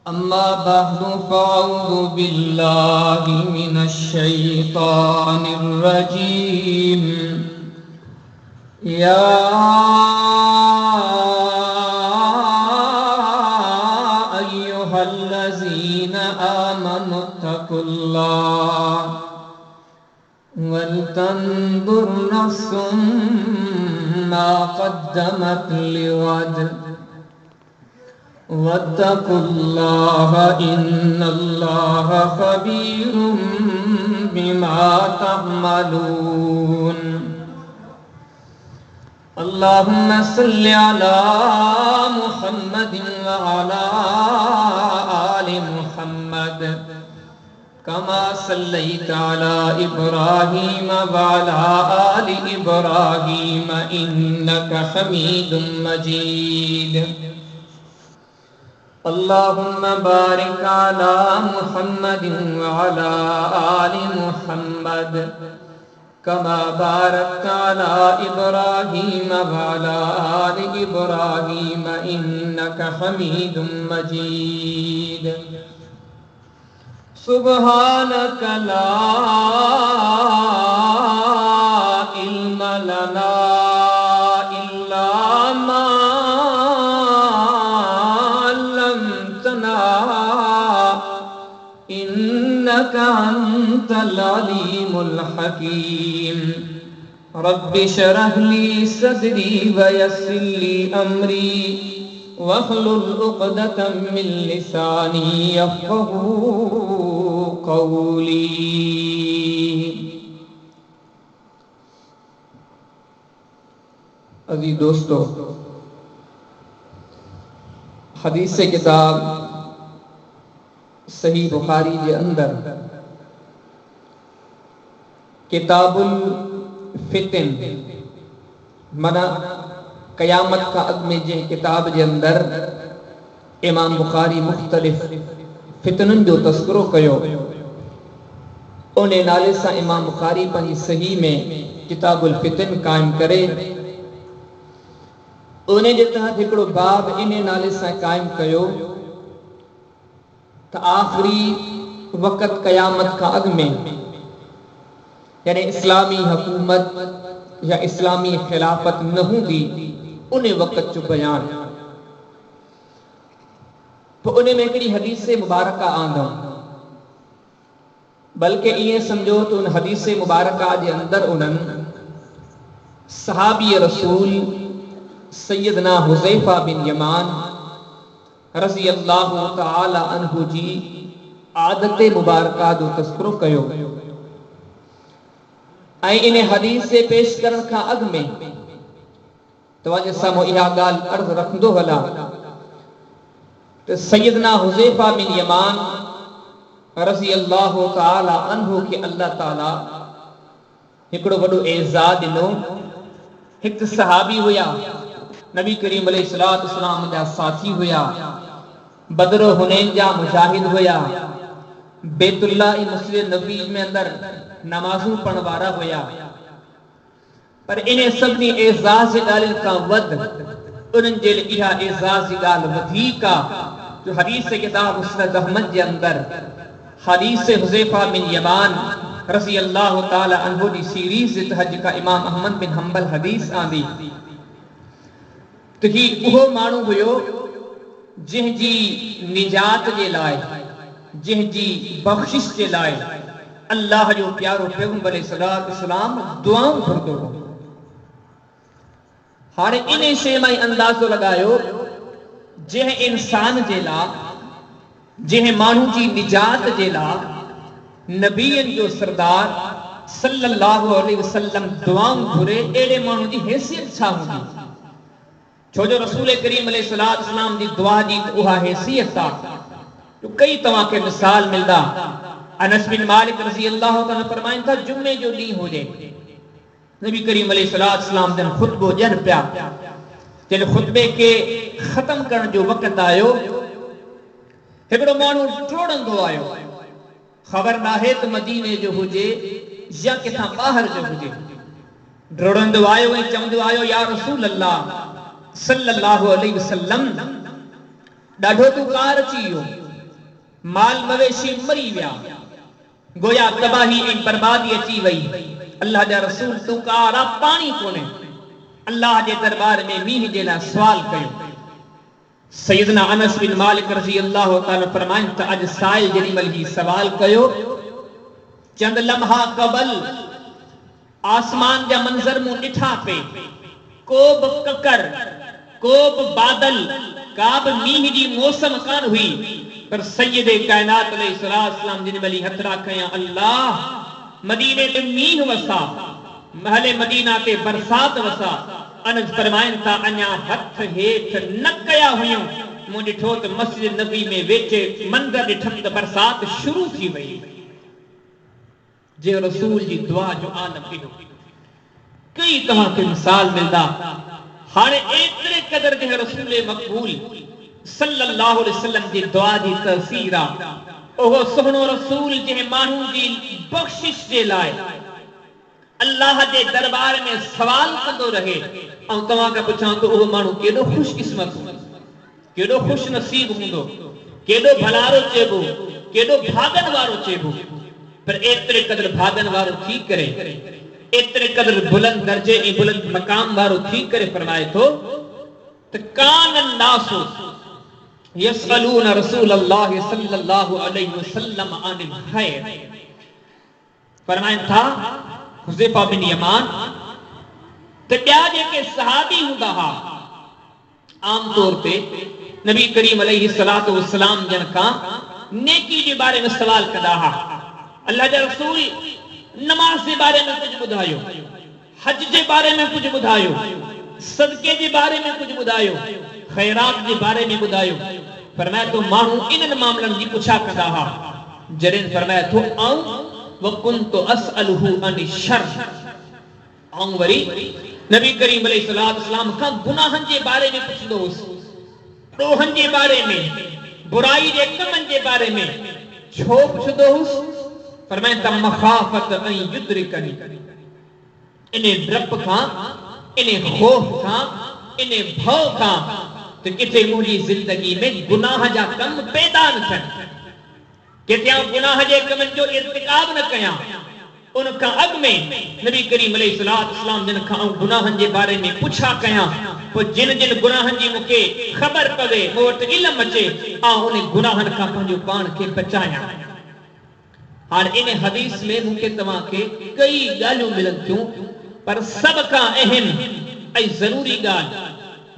अम्मा बअदु फ़अऊज़ु बिल्लाहि मिनश शैतानिर रजीम। या अय्युहल्लज़ीना आमनुत्तक़ुल्लाह वलतंजुर नफ्सुम मा क़द्दमत लिग़द वत्तक़ुल्लाह इन्नल्लाह ख़बीरुम बिमा तअमलून। अल्लाहुम्मा सल्लि अला मुहम्मदिन व अला आलि मुहम्मद कमा सल्लैता अला इब्राहीम व अला आलि इब्राहीम इन्नका हमीदुम मजीद। अल्लाहुम्मा बारिक अला मुहम्मदिन व अला आलि मुहम्मद कमा बारकता अला इब्राहीम व अला आलि इब्राहीम इन्नका हमीदुम मजीद। सुब्हानक ला इल्म लना इल्ला मा इन्नका अंतल अलीमुल हकीम। रब्बि शरह ली सदरी व यस्सिर ली अमरी वहलुल उक़दतम मिन लिसानी यफ़क़हू क़ौली। अज़ीज़ दोस्तों, हदीस किताब सही बुखारी के अंदर किताबुल फितन मना कयामत का अग में जे किताब के अंदर इमाम बुखारी मुख्तलिफ फितनुन जो तस्करो कयो उन नाले से इमाम बुखारी पंहिंजी सही में किताबुल फितन कायम करे। उन जे तहत हिकिड़ो बाब इन नाले से कायम कयो तो आखिरी वक़्त कयामत का अग में यानी इस्लामी हुकूमत या इस्लामी खिलाफत न हूंदी उन वक़्त जो बयान। तो उन में हिकिड़ी हदीस मुबारका आंदो, बल्कि ये समझो तो उन हदीस मुबारका के अंदर उन्हनि सहाबी रसूल सैयदना हुज़ैफा बिन यमान रज़ी अल्लाहु तआला अन्हु जी आदत मुबारका जो तस्करो कयो। इन हदीस से पेश करण का अग में तवज्जो सां इहा ॻाल्हि अर्ज़ रखंदो हला तो सैयदना हुज़ैफा बिन यमान रज़ी अल्लाहु तआला अन्हु के अल्लाह ताला हिकिड़ो वॾो एज़ाज़ ॾिनो। हिकु सहाबी हुया, नबी करीम अलैहिस्सलातु वस्सलाम जा साथी हुया, बदर हुनैन जा मुजाहिद हुया, बैतुल्लाह मस्जिद नबी में अंदर नमाज़ूं पढ़ण वारा हुया। पर इन सभिनी एज़ाज़ ॻाल्हियुनि खां वध उन्हनि जे लाइ इहा एज़ाज़ ॻाल्हि वधीक आहे जो हदीस किताब मुस्नद अहमद जे अंदर हदीस हुज़ैफा बिन यमान रज़ी अल्लाहु ताला अन्हु जी सीरीज़ जे तहत जेका इमाम अहमद बिन हंबल हदीस आंदी तो ही उहो माण्हू हुयो जंहिंजी निजात जे लाइ जंहिंजी बख़्शिश जे लाइ अल्लाह जो प्यारो पैगंबर अलैहिस्सलातु वस्सलाम दुआऊं घुरंदो हो। हाणे इन शइ मां अंदाज़ो लगायो जंहिं इंसान जे लाइ जंहिं माण्हू जी निजात जे लाइ नबीअनि जो सरदार सल्लल्लाहु अलैहि वसल्लम दुआऊं घुरे, अहिड़े माण्हू जी हैसियत छा हूंदी? छो जो रसूल करीम अलैहिस्सलातु वस्सलाम जी दुआ जी उहा हैसियत आहे जो कई तव्हां खे मिसाल मिलदा। अनस बिन मालिक रज़ी अल्लाहु ताला फरमाइन था जुमे जो ॾींहुं हुजे, नबी करीम अलैहिस्सलातु वस्सलाम जन खुतबो ॾियनि पिया। जॾहिं खुतबे के ख़त्म करण जो वक़्तु आयो, हिकिड़ो माण्हू टोड़ंदो आयो, ख़बर नाहे त मदीने जो हुजे या किथां ॿाहिरि जो हुजे। डोड़ंदो आयो ऐं चवंदो आयो, या रसूल अल्लाह सल्लल्लाहु अलैहि वसल्लम ॾाढो तुकार अची वियो, माल मवेशी मरी विया, गोया तबाही ऐं बर्बादी अची वई। अल्लाह जा रसूल तूं कारा पानी कोने, अल्लाह जे दरबार में मींह जे लाइ सवाल कयो। सैयदना अनस बिन मालिक रज़ी अल्लाह ताला फरमाइन त अज साइल जेॾी महिल ही सवाल कयो, चंद लम्हा क़बल आसमान जा मंज़र मूं ॾिठा पे, को बि ककर, को बि बादल, का बि मींह जी मौसम कान हुई, पर सैयदे कायनात अलैहिस्सलाम जिन महिल हथरा कया, अल्लाह मदीने ते मींह वसा, महले मदीना ते बरसात वसा। अनस फरमाइन था अञा हथ हेठ न कया हुयूं, मूं ॾिठो त मस्जिद नबी में वेठे मंदर ॾिठमि त बरसात शुरू थी वई। जे रसूल जी दुआ जो आलम इहो कई तव्हां खे मिसाल मिलदा। हाणे एतिरे क़दर जे रसूल मक़बूल सल्लल्लाहु अलैहि वसल्लम जी दुआ जी तसीर आहे। ओहो सुहिणो रसूल जे माण्हू जी बख़्शिश जे लाइ अल्लाह जे दरबार में सवाल कंदो रहे। ऐं तव्हां खां पुछां त उहो माण्हू केॾो ख़ुशकिस्मत हूंदो, केॾो ख़ुश नसीब हूंदो, केॾो भलारो चइबो, केॾो भागन वारो चइबो। पर एतिरे क़दर भागन वारो थी करे, एतिरे क़दर बुलंद दर्जे ऐं बुलंद मकाम वारो थी करे फरमाए थो त कान नासु यसअलून रसूल अल्लाह सल्लल्लाहु अलैहि वसल्लम अनिल खैर। फरमाइनि था हुज़ैफा बिन यमान त ॿिया जेके सहाबी हूंदा हुआ आम तौर ते नबी करीम अलैहि सलातो वसलाम जन खां नेकी जे बारे में सवाल कंदा हुआ। अल्लाह जा रसूल नमाज जे बारे में कुछ ॿुधायो, हज जे बारे में कुछ ॿुधायो, सदके जे बारे में कुछ ॿुधायो, खैरात जे बारे में ॿुधायो। फरमाए तो माण्हू इन्हनि मामलनि जी पुछा कंदा हुआ। जॾहिं फरमाए थो ऐं वकुंतु असअलुहु अनि शर, ऐं वरी नबी करीम अलैहि सलातो वसलाम खां गुनाहनि जे बारे में पुछंदो हुउसि, ॾोहनि जे बारे में, बुराई जे कमनि जे बारे में। छो पुछंदो हुउसि? फरमाए त मखाफत ऐं युद्रिकनी, इने डप खां, इने खौफ खां, इने भव खां त किथे मुंहिंजी ज़िंदगी में गुनाह जा कम पैदा न थियनि, किथे गुनाह जे कमनि जो इर्तिकाब न कयां। उन खां अॻु में नबी करीम अलैहि सलातो वसलाम जिन खां गुनाहनि जे बारे में पुछा कयां, पोइ जिन जिन गुनाहनि जी मूंखे ख़बर पवे, मूं वटि इल्म अचे, ऐं उन गुनाहनि खां पंहिंजो पाण खे बचायां। हाणे इन हदीस में मूंखे तव्हां खे कई ॻाल्हियूं मिलनि थियूं, पर सभ खां अहम ऐं ज़रूरी ॻाल्हि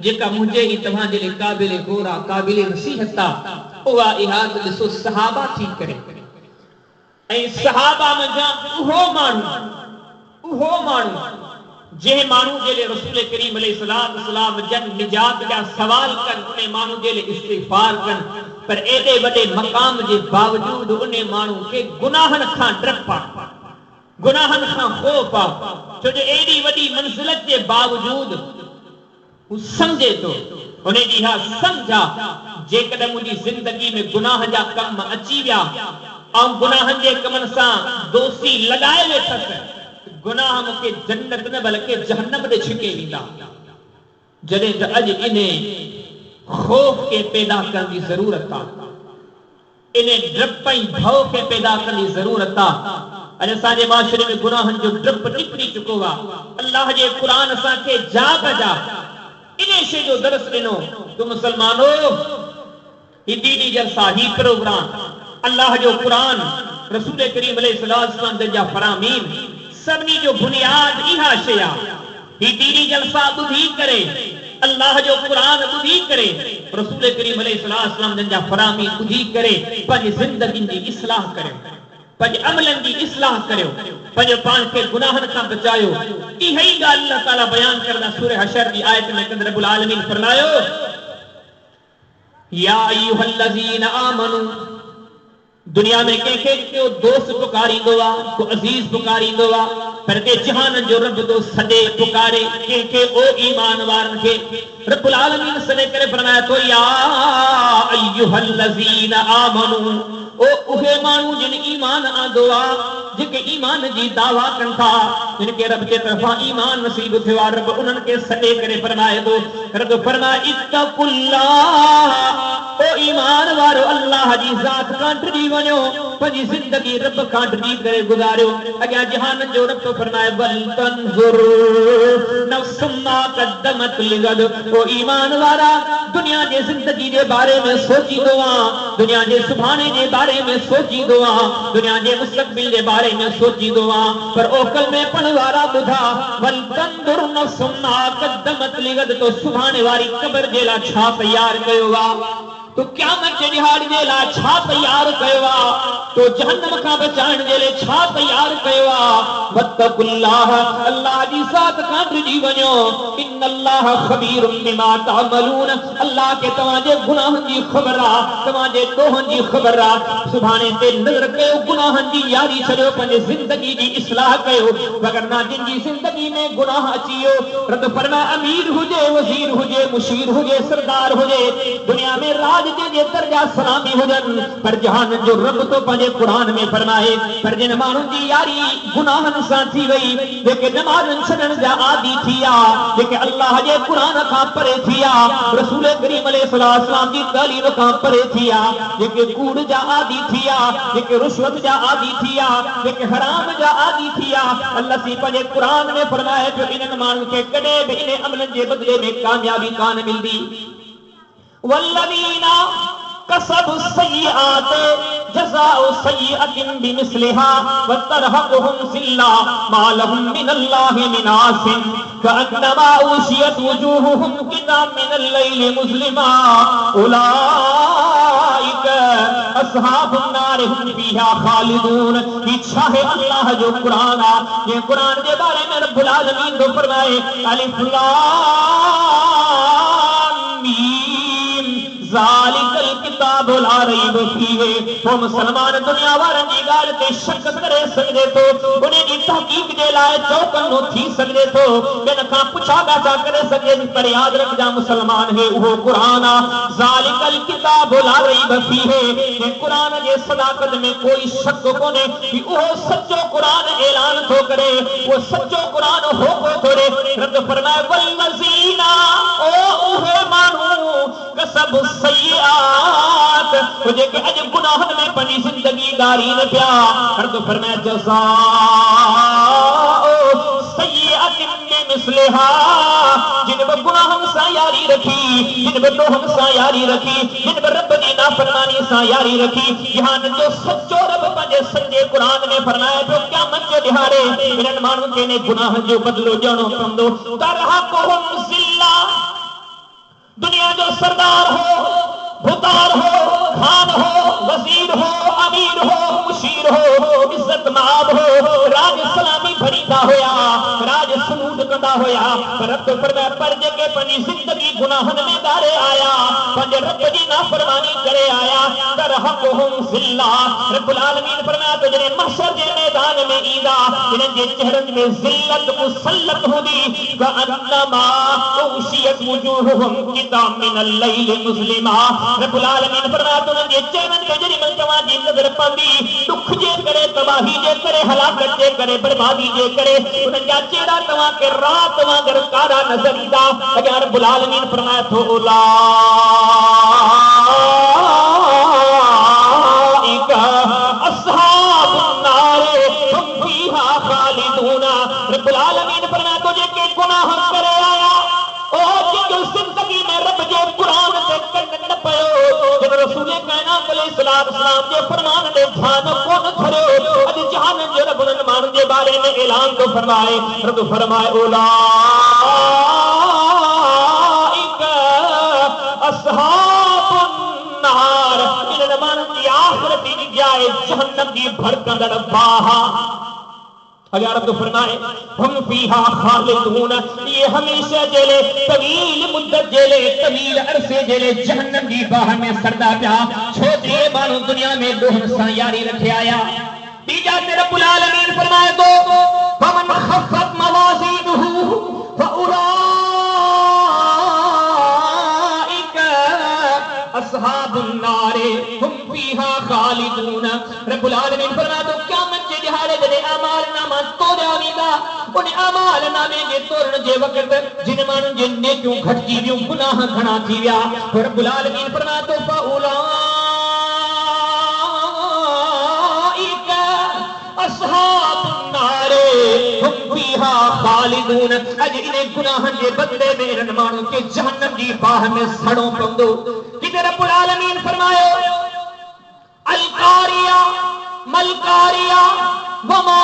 जेका मुंहिंजे ई तव्हां जे लाइ क़ाबिल गौर आहे, क़ाबिल नसीहत आहे, उहा इहा त ॾिसो सहाबा थी करे ऐं सहाबा मंझां उहो माण्हू जंहिं माण्हू जे लाइ रसूल करीम अलैहि सलातो वसलाम जन निजात जा सवाल कनि, उन माण्हू जे लाइ इस्तिग़फ़ार कनि, पर एॾे वॾे मक़ाम जे बावजूदि उन माण्हू खे गुनाहनि खां डप आहे, गुनाहनि खां खौफ आहे। छो जो एॾी वॾी मंज़िलत जे बावजूदि हू सम्झे थो, उन जी हा सम्झ आहे, जेकॾहिं मुंहिंजी ज़िंदगी में गुनाह जा कम अची विया ऐं गुनाहनि जे कमनि सां दोस्ती लॻाए वेठसि, गुनाह मूंखे जन्नत न बल्कि जहन्नम ॾे छिके वेंदा। जॾहिं त अॼु इन खौफ खे पैदा करण जी ज़रूरत आहे, इन डप ऐं भव खे पैदा करण जी ज़रूरत आहे। अॼु असांजे माशरे में गुनाहनि जो डप निकिरी चुको आहे। अल्लाह जे क़ुरान असांखे जाग जा इन शइ जो दर्स ॾिनो तो मुसलमानो, ही दीनी जलसा, ही प्रोग्राम, अल्लाह जो क़ुरान, रसूल करीम अलैहि सलातो वसलाम जा फरामीन, सभिनी जो बुनियाद इहा शइ आहे। ही दीनी जलसा ॿुधी करे, अल्लाह जो क़ुरान ॿुधी करे, रसूल करीम अलैहि सलातो वसलाम जा फरामीन ॿुधी करे पंहिंजी ज़िंदगी जी इस्लाह करियो, पंहिंजे अमलनि जी इस्लाह करियो, पंहिंजे पाण खे गुनाहनि खां बचायो। इहा ई ॻाल्हि अल्लाह ताला बयान करदा सूरह हशर जी आयत में कंद रब्बुल आलमीन फरमायो, या अय्युहल्लज़ीना आमनू, दुनिया में कंहिंखे को दोस्त पुकारींदो आहे, को अज़ीज़ पुकारींदो आहे, पर के जहान जो रब तो सॾे पुकारे कंहिंखे, ओ ईमान वारनि खे रब्बुल आलमीन सॾे करे फरमाए थो, या अय्युहल्लज़ीना आमनू, ओ उहे माण्हू जिन ईमान आंदो आहे, जेके ईमान जी दावा कन था जिनके रब के तरफा ईमान नसीब थियो रब उन्हनि खे सॾे करे फरमाए थो रब फरमाए इत्तकुल्लाह ओ ईमान वारो अल्लाह जी ज़ात खां डिॼी वञो पंहिंजी ज़िंदगी रब खां डिॼी करे गुज़ारियो अॻियां जहान जो रब तो फरमाए बल तंजुर नफ्सुम मा क़द्दमत लिगद ओ ईमान वारा दुनिया जे ज़िंदगी जे बारे में सोचींदो आं दुनिया जे सुभाणे जे बारे में सोचींदो आं दुनिया जे मुस्तक़बिल जे बारे में सोचींदो आं पर ओकल में पण वारा ॿुधा बल तंजुर नफ्सुम मा क़द्दमत लिगद तो सुभाणे वारी क़ब्र जे लाइ छा तयार कयो आहे तो क़यामत जे ॾिहाड़े जे लाइ छा तयार कयो आहे तो जहन्नम खां बचाइण जे लाइ छा तयार कयो आहे वत्तकुल्लाह अल्लाह जी ज़ात खां डिॼी वञो इन्नल्लाह ख़बीरुम बिमा तअमलून अल्लाह के तव्हांजे गुनाहनि जी ख़बर आहे तव्हांजे ॾोहनि जी ख़बर आहे सुभाणे ते नज़र कयो गुनाहनि जी यारी छॾियो पंहिंजी ज़िंदगी जी इस्लाह कयो वगरना जिन जी ज़िंदगी में गुनाह अची वियो रब फरमाए अमीर हुजे वज़ीर हुजे मुशीर हुजे सरदार हुजे दुनिया में राज जे दर्जा सलामी हुजनि पर जहान जो रब तो पंहिंजे क़ुरान में फरमाए पर जिन माण्हुनि जी यारी गुनाहनि सां थी वई जेके नमाज़नि छॾण जा आदी थी विया जेके अल्लाह जे क़ुरान खां परे थी विया रसूल करीम अलैहिस्सलाम जी तालीम खां परे थी विया जेके कूड़ जा आदी थी विया जेके रुश्वत जा आदी थी विया जेके हराम जा आदी थी विया अल्लाह सी पंहिंजे क़ुरान में फरमाए पियो इन्हनि माण्हुनि खे कॾहिं बि इन अमलनि जे बदिले में कामयाबी कान मिलंदी वल्लज़ीना कसबु सय्यिआत जज़ाउ सय्यिअतिन बिमिस्लिहा वतरहकुहुम ज़िल्ला मा लहुम मिनल्लाहि मिन आसिम कअन्नमा उशियत वजूहुहुम किताब मिनल लैलि मुज़लिमा उलाइक अस्हाबुन नार हुम फीहा खालिदून इच्छा है अल्लाह जो कुरान ये कुरान के बारे में रब्बुल आलमीन तो फरमाए अलिफ लाम मीम ज़ालिकल किताबु ला रैब फीहि वो मुसलमान दुनिया वारनि जी ॻाल्हि ते शक करे सघे थो उन जी तहक़ीक़ जे लाइ चौकन्नो थी सघे थो ॿियनि खां पुछा ॻाछा करे सघे पर यादि रखजा मुसलमान है उहो क़ुरान आहे ज़ालिकल किताबु ला रैब फीहि जे क़ुरान जे सदाकत में कोई शक कोन्हे कि उहो सचो क़ुरान ऐलान थो करे वो सचो क़ुरान हो को थोरे रब फरमाए वल्लज़ीना ओ उहे माण्हू कसब सय्यिआत जेके अॼु गुनाहनि में पंहिंजी ज़िंदगी गारीनि पिया रब फरमाए जज़ाउ सय्यिअतिन बिमिस्लिहा जिन बि गुनाहनि सां यारी रखी जिन बि ॾोहनि सां यारी रखी जिन बि रब जी नाफ़रमानी सां यारी रखी जहान जो सचो रब पंहिंजे सॼे क़ुरान में फरमाए पियो क़यामत जे ॾिहाड़े इन्हनि माण्हुनि खे इन गुनाहनि जो बदिलो ॾियणो पवंदो तरहकुहुम ज़िल्ला दुनिया जो सरदार हो भुतार हो खान हो वजीर हो अमीर हो मुशीर हो इज्जत माब हो राज सलामी भरींदा होया राज सलूट कंदा होया रब फरमाए पर जेके पंहिंजी ज़िंदगी गुनाहनि में गारे आया पंहिंजे रब जी नाफ़रमानी करे आया तरहकुहुम ज़िल्ला रब्बुल आलमीन फरमाए तो जॾहिं महशर जे मैदान में ईंदा इन्हनि जे चेहरनि में ज़िल्लत मुसल्लत हूंदी कअन्नमा उशियत वजूहुहुम किताब मिनल लैलि मुज़लिमा रब्बुल आलमीन फरमाए तो उन्हनि जे चेहरनि ते जॾहिं मन तव्हांजी नज़र पवंदी दुख जे करे तबाही जे करे हलाकत जे करे बर्बादी जे करे उन्हनि जा चेहरा तव्हांखे रात वांगुरु कारा नज़र ईंदा अॻियां रब्बुल आलमीन फरमाए थो उलाइका अस्हाबुन नार हुम फीहा खालिदून रब्बुल आलमीन फरमाए थो जेके गुनाह करे आया ओ जेको ज़िंदगी में रब जे क़ुरान ते कन न पयो जब रसूल कायनात अलैहिस्सलाम जे फरमान ते ध्यान कोन धरियो अॼु जहान जो रब उन्हनि माण्हुनि जे बारे में ऐलान तो फरमाए रब फरमाए उलाइका अस्हाबुन नार इन्हनि माण्हुनि जी आख़िरत जी जाइ जहन्नम जी भड़कंदड़ बाह अगर रब फरमाए हम फीहा खालिदून ये हमेशा जेले तवील मुद्दत जेले तवील अरसे जेले जहन्नम की बाह में सरदा पिया छोटे मानू दुनिया में दोहन सां यारी रखे आया तीजा ते रब्बुल आलमीन फरमाए तो फमन खफ़त मवाज़ीनुहु फउलाइका अस्हाबुन नार हम फीहा खालिदून। रब्बुल आलमीन फरमाए तो क़यामत जे दिहाड़े जॾहिं अमाल नामा तोड़िया वेंदा, उन अमाल नामे जे तोड़ण जे वक़्त जिन माण्हुनि जे नेकियूं घटिजी वियूं, गुनाह घणा थी विया, रब्बुल आलमीन फरमाए तो फउलाइका अस्हाबुन नारे हुम फीहा खालिदून। अॼु इन गुनाहनि जे बदिले में इन्हनि माण्हुनि खे जहन्नम जी बाह में सड़ो पवंदो। किथे रब्बुल आलमीन फरमायो अल कारिया मल कारिया वमा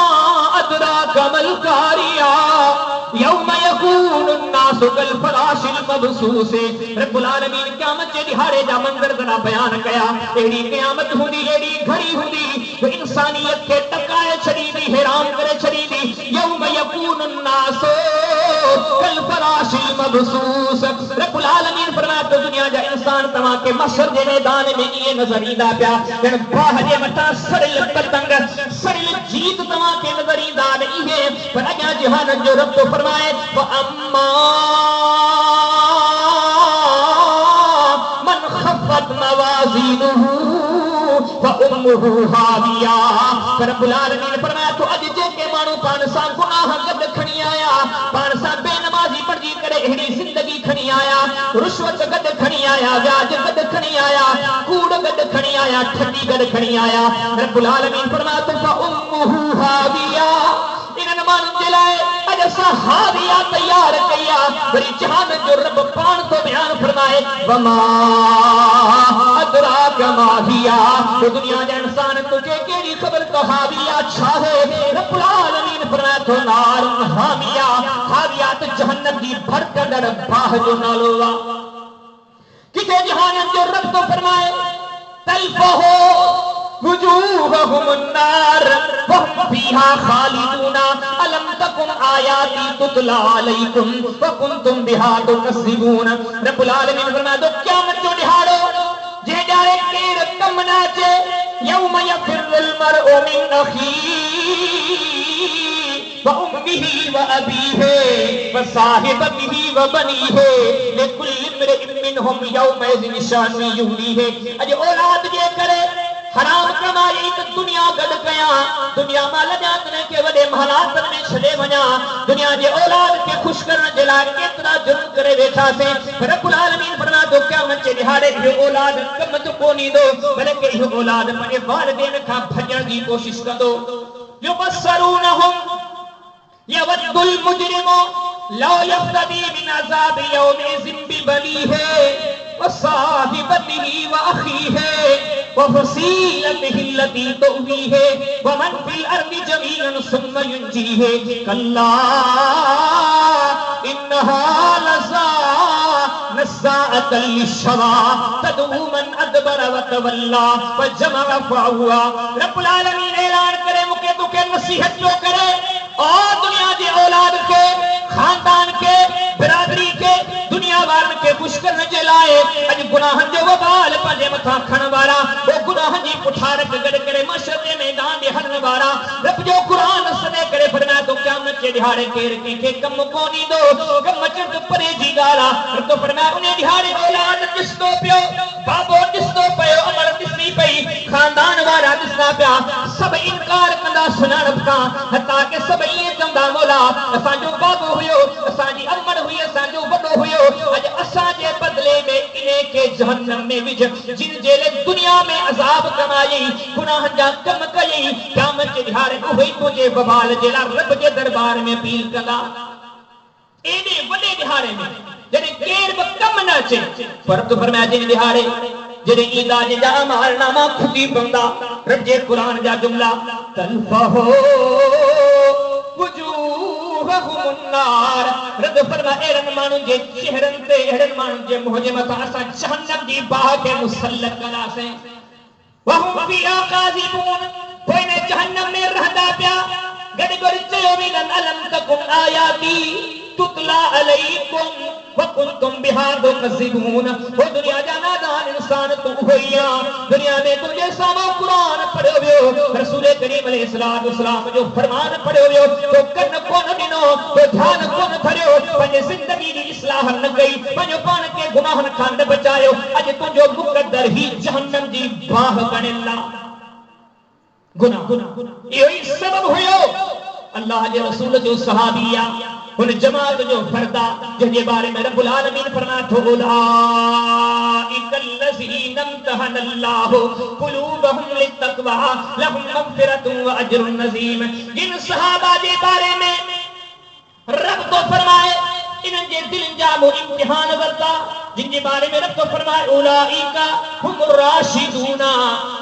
अदराका मल कारिया यौम यकूनु अन्नासु कल फराशिल मबसूस। रब्बुल आलमीन क़यामत जे दिहाड़े जा मंज़र ज़रा बयान कया। अहिड़ी क़यामत हूंदी, अहिड़ी घड़ी हूंदी जो इंसानियत खे टकाए छॾींदी, हैरान करे छॾींदी। यौम यकूनु अन्नासु कल फराशिल मबसूस। रब्बुल आलमीन फरमाए तो दुनिया जा इंसान तव्हां खे मशर जे मैदान में इहे नज़र ईंदा पिया, ॼण बाह जे मथां सड़ियल पतंग, सड़ियल जीत तव्हां खे नज़र ईंदा इहे। पर अॻियां जहान जो रब तो फरमाए अम्मा मन खफ़त मवाज़ीनुहु फउम्मुहु हाविया। रब्बुल आलमीन फरमाए तो अॼु जेके माण्हू पाण सां गुनाह गॾु खणी आया, पाण सां बेनमाज़ी बणिजी करे अहिड़ी ज़िंदगी खणी आया, रुश्वत गॾु खणी आया, व्याज गॾु खणी आया, कूड़ गॾु खणी आया, ठगी गॾु खणी आया, रब्बुल आलमीन फरमाए तो फउम्मुहु हाविया। इन्हनि माण्हुनि जे लाइ अॼु असां हाविया तयार कई आहे। वरी जहान जो रब पाण तो बयान फरमाए वमा अदराका मा हिया। तो दुनिया जा इंसान तुझे कहिड़ी ख़बर तो हाविया छा है? रब्बुल आलमीन फरमाए तो नारुन हामिया। हाविया तो जहन्नम जी भड़कंदड़ बाह जो नालो आहे। किथे जहान जो रब तो फरमाए तल्फहु वुजूहहुम अन्नार वहुम फीहा खालिदून अलम तकुन आयाती तुतला अलैकुम वकुंतुम बिहा तुकज़िबून। रब्बुल आलमीन फरमाए तो क़यामत जो दिहाड़ो जे ॼाणे केर कम न अचे, यौम यफिरुल मरउ मिन अखीही व उम्मिही व अबीही व साहिबतिही व बनीही लिकुल्लि इम्रिइन मिनहुम यौमइज़िन शाअनुन युग़नीही। अॼु औलाद जे करे हराम कमाई तो दुनिया गॾु कयां, दुनिया मां लॼां तने के वॾे महलातनि में छॾे वञा, दुनिया जे औलाद खे ख़ुशि करण जे लाइ केतिरा जुर्म करे वेठासीं। रब्बुल आलमीन फरमाए तो क़यामत जे दिहाड़े इहो औलाद कम जो कोन ईंदो, बल्कि इहो औलाद पंहिंजे वालिदैन खां भॼण जी कोशिशि कंदो। युबस्सरूनहुम यवद्दुल मुजरिमु लौ यफ्तदी मिन अज़ाबि यौमिज़िन बिबनीही व साहिबतिही व अखीही वफ़सीलतिही अल्लती तुवीही वमन फिल अर्दि जमीअन सुम्मा युंजीही कल्ला इन्नहा लज़ा नज़्ज़ाअतल लिश्शवा तदऊ मन अदबर व तवल्ला व जमअ फअवा। रब्बुल आलमीन ऐलान करे मूंखे तोखे नसीहत जो करे और दुनिया जी औलाद के, खानदान के, बिरादरी के, दुनिया वारनि खे ख़ुशि करण जे लाइ अॼु गुनाहनि जो वबाल पंहिंजे मथां खणण वारा, वो गुनाहनि जी पुठारक गॾु करे मशर जे मैदान में हलण वारा, रब जो क़ुरान सॾे करे फरमाए तो क़यामत जे दिहाड़े केर कंहिंखे कमु कोन ईंदो, कमु अचण त परे जी ॻाल्हि आहे। रब तो फरमाए उन दिहाड़े औलाद ॾिसंदो पियो, बाबो ॾिसंदो पियो, अमर ॾिसणी पई, खानदान वारा ॾिसंदा पिया, सभु इनकार कंदा सुञाणप खां, हता के सभु ईअं चवंदा मौला असांजो बाबो हुयो, असांजी अमर हुई, असांजो वॾो हुयो, अॼु असांजे बदिले में इन खे जहन्नम में विझ। जिन जेले दुनिया में अज़ाब कमाई, गुनाहनि जा कम कयई, क़यामत जे दिहाड़े उहे तुंहिंजे वबाल जे लाइ रब जे दरबार में अपील कंदा। एॾे वॾे दिहाड़े में जॾहिं केर बि कम न अचे, पर तो फरमाया जिन दिहाड़े जॾहिं ईंदा जंहिंजा अमालनामा खुटी पवंदा, रब जे क़ुरान जा जुमला तल्फहु वुजूहहुम अन्नार। रब फरमाए अहिड़नि माण्हुनि जे चेहरनि ते, अहिड़नि माण्हुनि जे मुंहं जे मथां असां जहन्नम जी बाह खे मुसल्लत कंदासीं। वहुम फीहा काज़िबून, पोइ इन जहन्नम में रहंदा पिया। गॾु गॾु चयो वेंदनि अलम तकुन आयाती तुतला अलैकुम वकुंतुम बिहा तुकज़िबून। वो दुनिया जा नादान इंसान तू होया, दुनिया में तुझे सामो कुरान पढ़ो वियो, रसूल करीम अलैहिस्सलाम जो फरमान पढ़ो वियो, तो कन कोन दिनो, तो ध्यान कोन धरियो, पंहिंजे जिंदगी जी इस्लाह न कई, पंहिंजो पान के गुनाहन खां न बचायो। अज तुझो मुकद्दर ही जहन्नम जी बाह गणिला गुनाह। इहो ई सबब हुयो अल्लाह जे रसूल जो सहाबिया उन जमात जो फरदा जंहिंजे बारे में रब्बुल आलमीन फरमाए थो उलाइकल लज़ीना इम्तहनल्लाहु क़ुलूबहुम लित्तक़वा लहुम मग़फ़िरतुन व अज्रुन अज़ीम। जिन सहाबा जे बारे में रब तो फरमाए इन्हनि जे दिलनि जा वो इम्तिहान वरता, जिन जे बारे में रब तो फरमाए उलाइका हुमुर राशिदूना,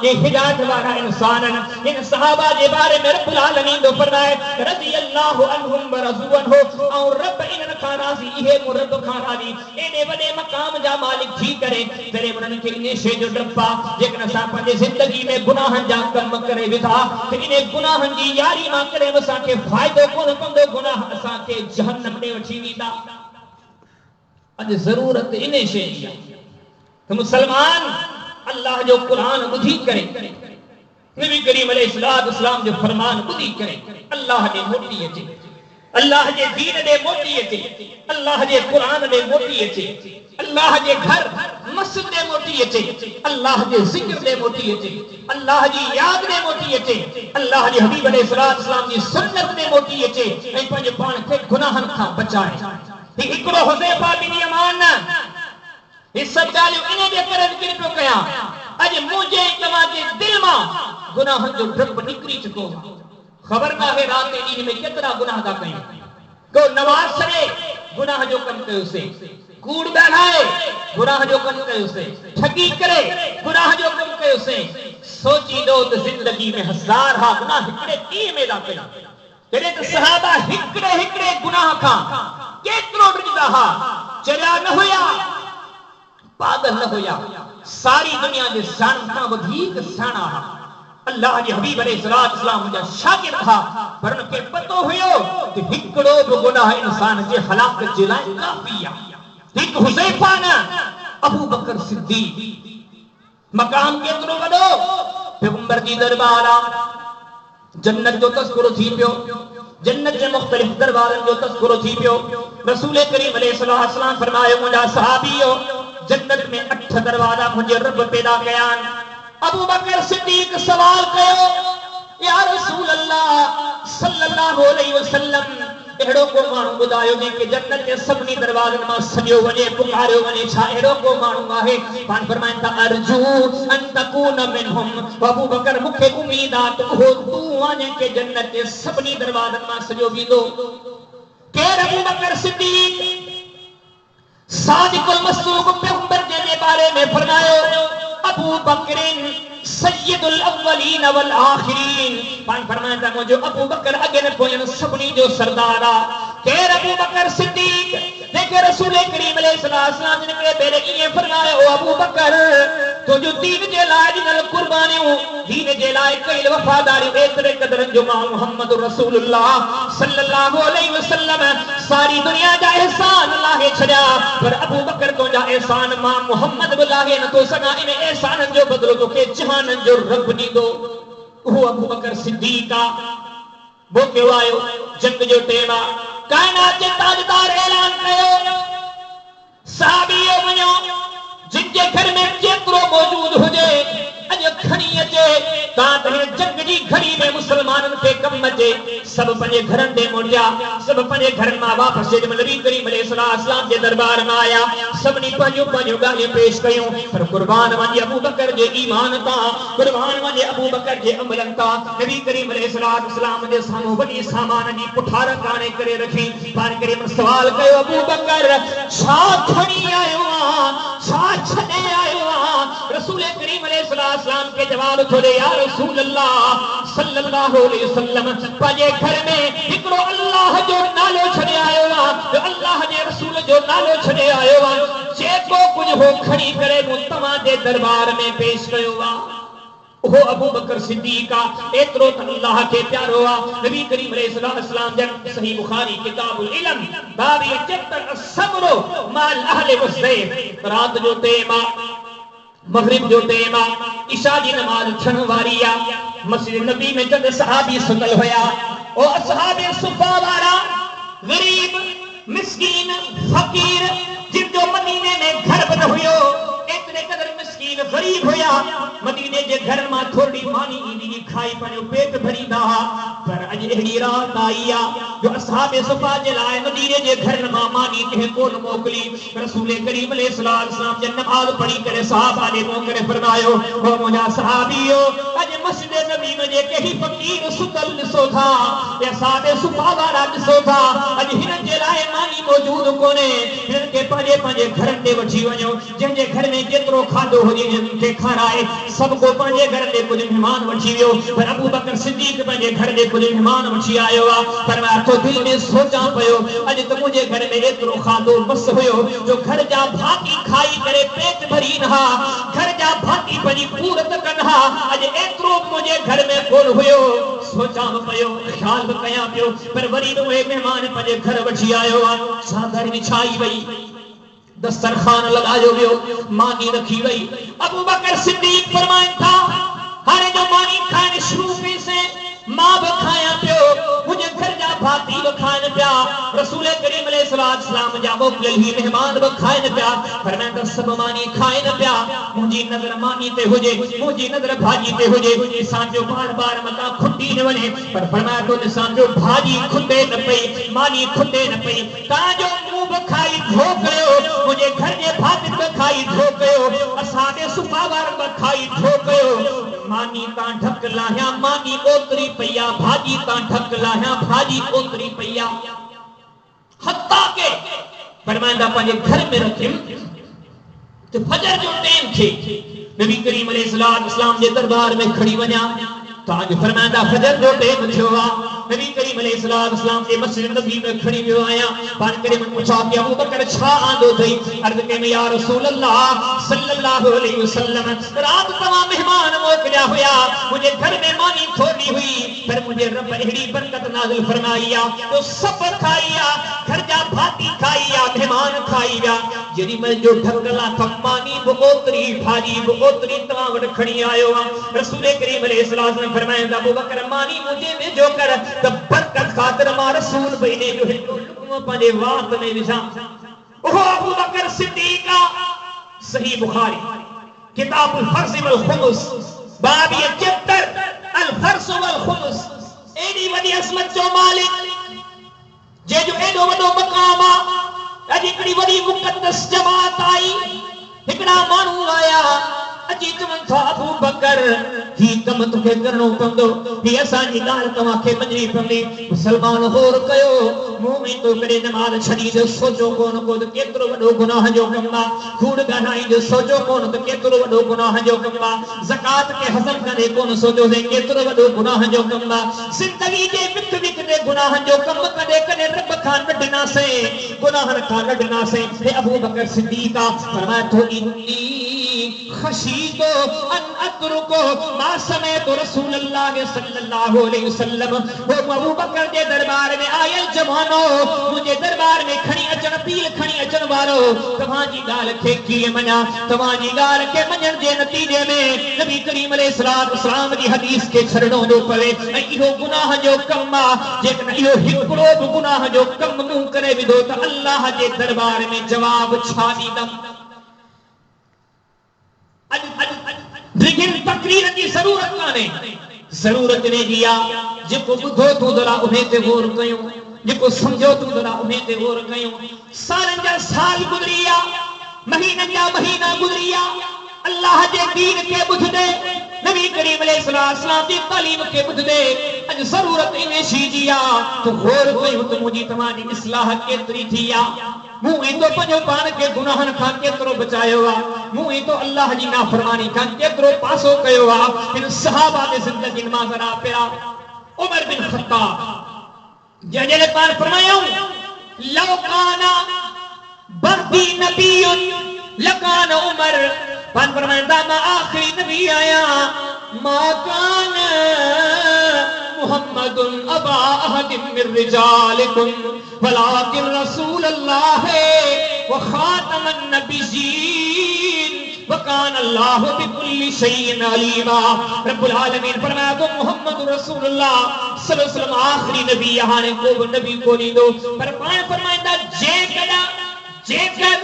ये हिदायत वाला इंसान। इन सहाबा जे बारे में रब्बुल आलमीन तो फरमाए रज़ियल्लाहु अन्हुम व रज़ू अन्हु, और रब इन्हनि खां राज़ी, इहे मुरब खां राज़ी। एॾे वॾे मक़ाम जा मालिक थी करे जॾहिं उन्हनि खे इन शइ जो डपु आहे, जेकॾहिं असां पंहिंजे ज़िंदगी में गुनाहनि जा कम करे विधा त इन गुनाहनि जी यारी मां करे असांखे फ़ाइदो कोन पवंदो, गुनाह असांखे जहन्नम ॾे वठी वेंदा। अज जरूरत इन शइ जी आहे त मुसलमान अल्लाह जो कुरान ॿुधी करे, नबी करीम अलैहिस्सलाम जो फरमान ॿुधी करे अल्लाह ॾे मोटी अचे, अल्लाह जे दीन ॾे मोटी अचे, अल्लाह जे कुरान ॾे मोटी अचे, अल्लाह जे घर मस्जिद ॾे मोटी अचे, अल्लाह जे ज़िक्र ॾे मोटी अचे, अल्लाह जी याद ॾे मोटी अचे, अल्लाह जे हबीब अलैहिस्सलाम जी सुन्नत ॾे मोटी अचे ऐं पंहिंजे पाण खे गुनाहनि खां बचाए। हिकिड़ो हुज़ैफा बिन यमान ये सब ॻाल्हियूं इन जे करे ज़िक्र पियो कयां, अॼु मुंहिंजे तव्हांजे दिलि मां गुनाहनि जो डपु निकिरी चुको आहे। ख़बर नाहे राति ॾींहं में केतिरा गुनाह था कयूं। को नमाज़ छॾे गुनाह जो कमु कयोसीं, कूड़ ॻाल्हाए गुनाह जो कमु कयोसीं, ठगी करे गुनाह जो कमु कयोसीं। सोची ॾो त ज़िंदगी में हज़ार हा गुनाह हिकिड़े ॾींहं में था कयूं। जॾहिं त सहाबा हिकिड़े हिकिड़े गुनाह खां केतिरो ॾिंदा हा, चरिया न हुया, पागल न हुया, सारी दुनिया जे सियाणनि खां वधीक सियाणा हा। अल्लाह जे हबीब अलैहिस्सलाम जा शागिर्द हा, पर उनखे पतो हुयो त हिकिड़ो बि गुनाह इंसान जे हलाकत जे लाइ काफ़ी आहे। हिकु हुज़ैफा न, अबू बकर सिद्दीक़ मकाम केतिरो वॾो, पैगंबर जी दरबार आहे, जन्नत जो तज़किरो थी पियो, जन्नत जे मुख़्तलिफ़ दरवाज़नि जो तज़किरो थी पियो। रसूल करीम अलैहिस्सलाम फरमायो मुंहिंजा सहाबीओ, जन्नत में 8 दरवाज़ा मुंहिंजे रब पैदा कया आहिनि। अबू बकर सिद्दीक़ सवाल कयो, या रसूल अल्लाह सल्लल्लाहु अलैहि वसल्लम, अहिड़ो को माण्हू ॿुधायो जंहिंखे जन्नत जे सभिनी दरवाज़नि मां सॼो वञे, पुकारियो वञे, छा अहिड़ो को माण्हू आहे? पाण फरमाइनि था अर्जू अन तकून मिनहुम, अबू बकर मूंखे उमीद आहे त उहो तूं आहे जंहिंखे जन्नत जे सभिनी दरवाज़नि मां सॼो वेंदो। केरु? अबू बकर सिद्दीक़ सादिकुल मसदूक, पैगंबर जे बारे में फरमायो अबू बकरिन सय्यदुल अव्वलीन वल आखिरीन। पाण फरमाइनि था मुंहिंजो अबू बकर अॻियनि पोयनि सभिनी जो सरदार आहे। केरु? अबू बकर सिद्दीक़, जंहिंखे रसूल करीम अलैहिस्सलाम ने पहिरें ईअं फरमायो, ओ अबू बकर तुंहिंजो दीन जे लाइ ॾिनल कुर्बानियूं, दीन जे लाइ कयल वफ़ादारियूं, एतिरे क़दरनि जो माण्हू मुहम्मद रसूलुल्लाह सल्लल्लाहु अलैहि वसल्लम सारी दुनिया जा एहसान लाहे छॾिया, पर अबू बकर तुंहिंजा एहसान मां मुहम्मद बि लाहे नथो सघां। इन एहसाननि जो बदिलो तोखे जहाननि जो रब ॾींदो। उहो अबू बकर सिद्दीक़ आहे। मोकिलियो आयो, जंग जो टेम आहे, काइनात जे ताजदार ऐलान कयो, सहाबीओ वञो, जिन जे घर में जेतिरो मौजूद हुजे अॼु खणी अचे, तां त जंग जी घड़ी में मुसलमाननि खे कमु अचे। सभु पंहिंजे घरनि ते मुड़िया, सभु पंहिंजे घरनि मां वापसि नबी करीम अलैहिस्सलाम जे दरबार में आया, सभिनी पंहिंजूं पंहिंजूं ॻाल्हियूं पेश कयूं, पर कुर्बान वञे अबू बकर जे ईमान तां, कुर्बान वञे अबू बकर जे अमलनि तां। नबी करीम अलैहिस्सलाम जे साम्हूं वॾी सामान जी पुठार काणे करे रखी, पाण करीम सवाल कयो, अबू बकर छा खणी आयो आहे, छा छॾे आयो आहे? रसूल करीम अलैहिस्सलाम के जवाब थोड़े, या रसूल अल्लाह सल्लल्लाहु अलैहि वसल्लम पंहिंजे घर में हिकिड़ो अल्लाह जो नालो छॾे आयो आहे, जो अल्लाह जे रसूल जो नालो छॾे आयो आहे, जेको कुझु हो खणी करे मूं तव्हां जे दरबार में पेश कयो आहे। वो अबू बकर सिद्दीका एतरो अल्लाह के प्यारो नबी करीम अलैहिस्सलाम जब सही बुखारी किताबुल इल्म बाब 71 असब्रो माल अहले वसैफ रात जो तेमा मगरिब जो तेमा इशा की नमाज छन वारिया मस्जिद नबी में जब सहाबी सुतल होया ओ असहाबे सुफा वाला गरीब मिस्कीन फकीर जिनको मदीने में घर बन हुयो इतने कदर मिस्कीन गरीब होया मदीने जे घर में थोड़ी मानी ईदी खाई पनो पेट भरीदा पर अज एड़ी रात आईया जो असहाबे सुफा जे लाए मदीने जे घर में मानी के कोन मोकली रसूल करीम अलैहिस्सलाम जे नमाज पढ़ी करे सहाबा ने मोकरे फरमायो ओ मुजा सहाबियो अज मस्जिद नबी में जे कही फकीर सुतल दिसो था या साहबे सुफा वाला दिसो था अज हिन जे लाए मानी मौजूद कोने हिन के पंजे पंजे घर ते वठी वणो जे घर में जेतरो खादो हो जे खाराए सबको पंजे घर ते कुछ मेहमान वठी वियो पर अबू बकर सिद्दीक पंजे घर ते कुछ मेहमान वठी आयो पर मैं तो दिल में सोचा पयो अज तो मुझे घर में एतरो खादो बस होयो जो घर जा भाती खाई करे पेट भरी नहा घर जा भाती पनी पूरत कन्हा अज एतरो मुझे घर में कोन होयो सोचा पयो ख्याल कया पियो पर वरी वे मेहमान पंजे घर वठी आयो चादर बिछाई वई दस्तरखान लगायो वियो मानी रखी गई अबू बकर सिद्दीक फरमाइन था हारे जो मानी खाने शुरू की से मां बखाया पियो मुझे घर जा भाती बखान पिया रसूल करीम अलैहिस्सलाम जा मोकल ही मेहमान बखाइन पिया फरमाया सब मानी खाइन पिया मुझी नजर मानी ते होजे मुझी नजर भाजी ते होजे इंसान जो बार-बार मता खुटी न वने पर फरमाया तो इंसान जो भाजी खुदे न पई मानी खुदे न पई ता जो मुंह बखाई धो गयो मुझे घर जे भात बखाई धो गयो असाबे सुफावार बखाई धो गयो मानी ता ढक लाया मानी ओतरी पैया भाजी ता ढक लाया भाजी ओतरी पैया हत्ता के फरमांदा पंजे घर में रखिम तो फजर जो टाइम थे नबी करीम अलैहिस्सलाम जे दरबार में खड़ी वना ताज फरमांदा फजर जो टाइम थियो नबी करीम अलैहिस्सलाम के मस्जिद नबी में खड़ी वियो आया पान करे मन पूछा कि अबू बकर छा आंदो थई अर्ज के में या रसूल अल्लाह सल्लल्लाहु अलैहि वसल्लम रात तमा मेहमान मोकलिया होया मुझे घर में मानी थोड़ी हुई पर मुझे रब एड़ी बरकत नाज़िल फरमाईया तो सब खाईया घर जा भाती खाईया मेहमान खाईया जदी मैं जो ढंगला थमानी बोतरी भाजी बोतरी तमा वड खड़ी आयो रसूल करीम अलैहिस्सलाम ने फरमाया अबू बकर मानी मुझे में जो कर तो बरकत खातिर मा रसूल बने जो है लुकमा पाजे वात में विशा ओ अबू बकर सिद्दीक सही बुखारी किताबुल फर्ज वल खुमुस बाब 71 अल फर्ज वल खुमुस एडी वडी असमत जो मालिक जे जो एडो वडो मकाम अजी कड़ी वडी मुकद्दस जमात आई एकड़ा मानू आया अजी चवन था अबू बकर ही कम तुके करनो पंदो ही असा जी गाल तवा के मंजरी पंदी मुसलमान होर कयो मोमिन तो करे नमाज छड़ी जो सोचो कोन को केतरो वडो गुनाह जो कम्मा खून गनाई जो सोचो कोन तो केतरो वडो गुनाह जो कम्मा ज़कात के हसन करे कोन सोचो से केतरो वडो गुनाह जो कम्मा जिंदगी के विक विक दे गुनाह जो कम कदे कने रब खान डना से गुनाह का डना से हे अबू बकर सिद्दीक फरमाया तो इन्नी खशीतो अन अतरुको मा समय तो रसूलुल्लाह सल्लल्लाहु अलैहि वसल्लम वो अबू बकर के दरबार में आयल जमानो मुझे दरबार में खणी अचन पील खणी अचन वारो तवाजी गाल के की मना तवाजी गाल के मनन जे नतीजे में नबी करीम अलैहिस्सलाम की हदीस के छड़नो दो पवे इहो गुनाह जो कम्मा जे इहो हिकड़ो गुनाह जो कम मुंह करे विदो त अल्लाह के दरबार में जवाब छा दीदम लेकिन तकरीर की जरूरत काने जरूरत ने दिया जेको बुधो तू जरा उन्हें ते गौर कयो जेको समझो तू जरा उन्हें ते गौर कयो सालन जा साल गुजरिया महीना जा महीना गुजरिया अल्लाह जे दीन के बुझदे नबी करीम अलैहिस्सलाम की तालीम के बुझदे अज जरूरत इने शीजिया तो गौर कयो तो मुजी तमानी इस्लाह केतरी थिया मुई तो पंजो पान के गुनाहन का केतरो बचायो मुई तो अल्लाह जी नाफरमानी का केतरो पासो कयो इन सहाबा के जिंदगी में जरा पिया उमर बिन खत्ताब जने पार फरमायो लौ काना बर्दी नबियुन लकान उमर पान फरमांदा मा आखिरी नबी आया मा कान मुहम्मदुन अबा अहदिम मिर रिजालिकुम वलाकिन रसूलुल्लाह व खातमन नबिय्यीन व कान अल्लाहु बिकुल्लि शैइन अलीमा। रब्बुल आलमीन फरमाया तो मुहम्मद रसूलुल्लाह सल्लल्लाहु अलैहि वसल्लम आखिरी नबी यहाँ ने को नबी को नहीं दो पर फरमाइंदा जेकर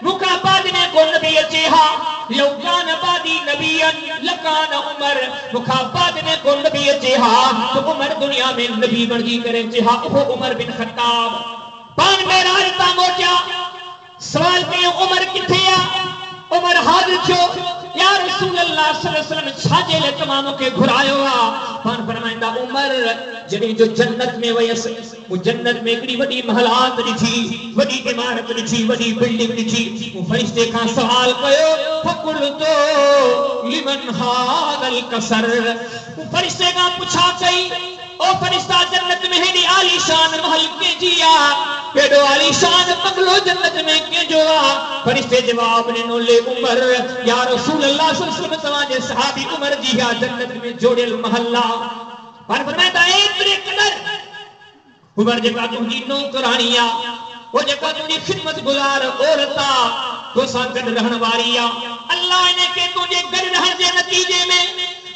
मुकाबाद में को नबी अचेहा लौकान बादी नबियन लकान उमर मुकाबाद में को नबी अचेहा तो उमर दुनिया में नबी बर्जी करे चेहा वो उमर बिन खत्ताब पान में राजता मोचा सवाल पे उमर किथे आ उमर हाजिर छो या रसूल अल्लाह सल्लल्लाहु अलैहि वसल्लम छाजे ले तमामों के घुरायो आ पान फरमाइंदा उमर जॾहिं जो जन्नत में वयसि वो जन्नत में हिकिड़ी वॾी महलात ॾिठी वॾी इमारत ॾिठी वॾी बिल्डिंग ॾिठी वो फरिश्ते खां सवाल कयो फकुल तो लिमन हादल कसर फरिश्ते खां पुछा कई ओ फरिश्ता जन्नत में हेॾी आलीशान महल के जिया केॾो आलीशान बंगलो जन्नत में के जो आ फरिश्ते जवाब ॾिनो ले उमर या रसूल अल्लाह सल्लल्लाहु अलैहि वसल्लम तव्हांजे सहाबी उमर जी आ जन्नत में जोड़ियल महल आ पर फरमाइंदा एतिरे क़दर उमर जेका तुंहिंजी नौकराणी आ वो जेका तुंहिंजी खिदमत गुज़ार औरत आ तोसां गॾु रहण वारी आ अल्लाह इन खे तुंहिंजे गॾु रहण जे नतीजे में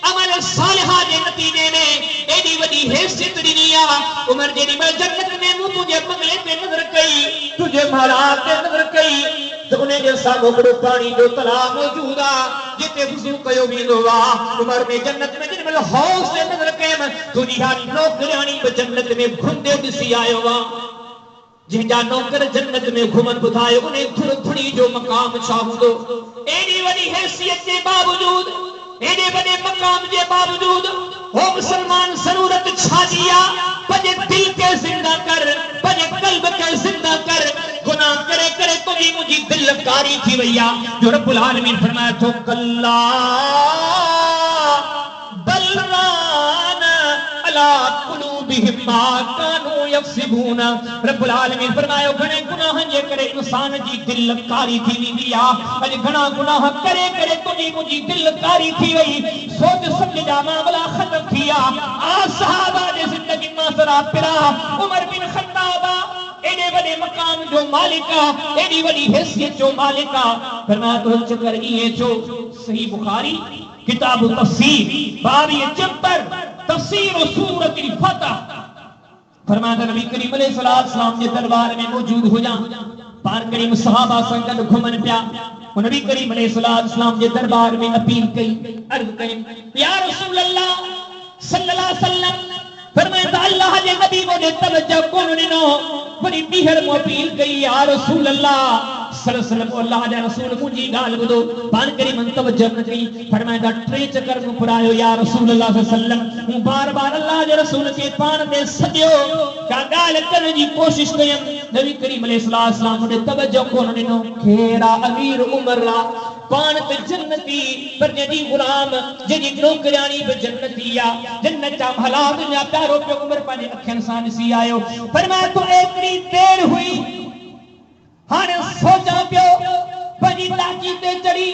अमल सालिहा जे नतीजे में एडी वडी हैसियत ॾिनी आ उमर जेडी मैं जन्नत में मूं तुझे बंगले ते नज़र कई तुझे महलात ते नज़र कई तो उन जे साम्हूं हिकिड़ो पाणी जो तलाउ मौजूद आ जिते वुज़ू कयो वेंदो आ उमर में जन्नत में जेॾी महिल हौस ते नज़र कयमि तुंहिंजी हा नौकराणी बि जन्नत में घुमंदे ॾिसी आयो आ जंहिंजा नौकर जन्नत में घुमन ॿुधायो उन धुड़ी जो मक़ाम छा हूंदो एडी वडी हैसियत जे बावजूद एडे बड़े मकाम के बावजूद वो मुसलमान जरूरत छा दिया पजे दिल के जिंदा कर पजे कल्ब के जिंदा कर गुनाह करे करे तो भी मुझी दिल कारी थी भैया जो रब्बुल आलमीन फरमाया तो कल्ला बलरान अला कुलूबिहिम मा कानू यक्सिबून रब्बुल आलमीन फरमायो घणे गुनाह जे करे इंसान जी दिल कारी थी वेंदी आ अज घणा गुनाह करे करे तुझी मुझी दिल कारी थी वई सोच समझ जा मामला खत्म थिया आ सहाबा जे जिंदगी मां सरा पिरा उमर बिन खत्ताब एडे बड़े मकाम जो मालिक एडी वडी हैसियत जो मालिक फरमाया तो चक्कर ये जो सही बुखारी किताब तफसीर बाब ये चैप्टर तफसीर सूरत अल-फतह फरमाया नबी करीम अलैहिस्सलाम सलाम के दरबार में मौजूद हो जा पार करीम सहाबा संगत घुमन पिया नबी करीम अलैहिस्सलाम के दरबार में अपील कई अर्ज कई या रसूल अल्लाह सल्लल्लाहु अलैहि वसल्लम फरमाया अल्लाह जे नबी मोने तवज्जो कोन ॾिनो वरी ॿीहर मो अपील कई या रसूल अल्लाह सल्लल्लाहु अलैहि वसल्लम अल्लाह जा रसूल मुंजी गाल ॿुधो पान करी मन तवज्जो न कई फरमाया टे चक्कर में पुरायो या रसूल अल्लाह सल्लल्लाहु अलैहि वसल्लम हूं बार बार अल्लाह जे रसूल के पान में सजो का गाल करने की कोशिश कयम नबी करीम अलैहिस्सलाम ने तवज्जो कोन ॾिनो केड़ा अमीर उमर ला पान ते जन्नती पर जेडी गुलाम जेडी नौकरानी बि जन्नती आ जन्नत जा हालात जा प्यारो पे उमर पाने अखियन सां ॾिसी आयो फरमाया तो एतरी देर हुई हाने सोचा पियो पंजी लाची ते चढ़ी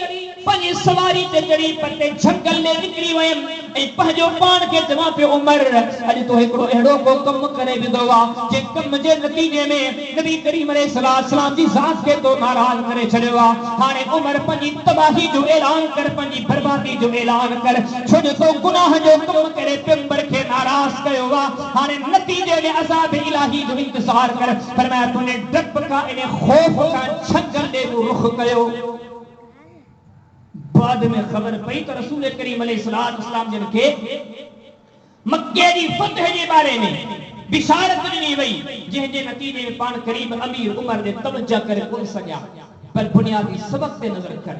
पंजी सवारी ते चढ़ी पते जंगल में निकली वयम ए पंजो पान के जमा पे उमर अज तो एकड़ो एड़ो को कम करे विदवा जे कम जे नतीजे में नबी करीम अलैहिस्सलाम जी जात के तो नाराज करे छड़वा हाने उमर पंजी तबाही जो ऐलान कर पंजी बर्बादी जो ऐलान कर छो तो गुनाह जो कम करे पैगंबर के नाराज कयो वा हाने नतीजे में अज़ाब इलाही जो इंतजार कर फरमाया तूने डर का इने खौफ का जंगल दे रुख कयो बाद में खबर पई तो रसूल करीम अलैहिस्सलाम जिन के मक्के दी फतह जे बारे में बिशारत दी वई जे जे नतीजे में पान करीब अमीर उमर ने तवज्जो करे कोन सजा पर बुनियादी सबक ते नजर कर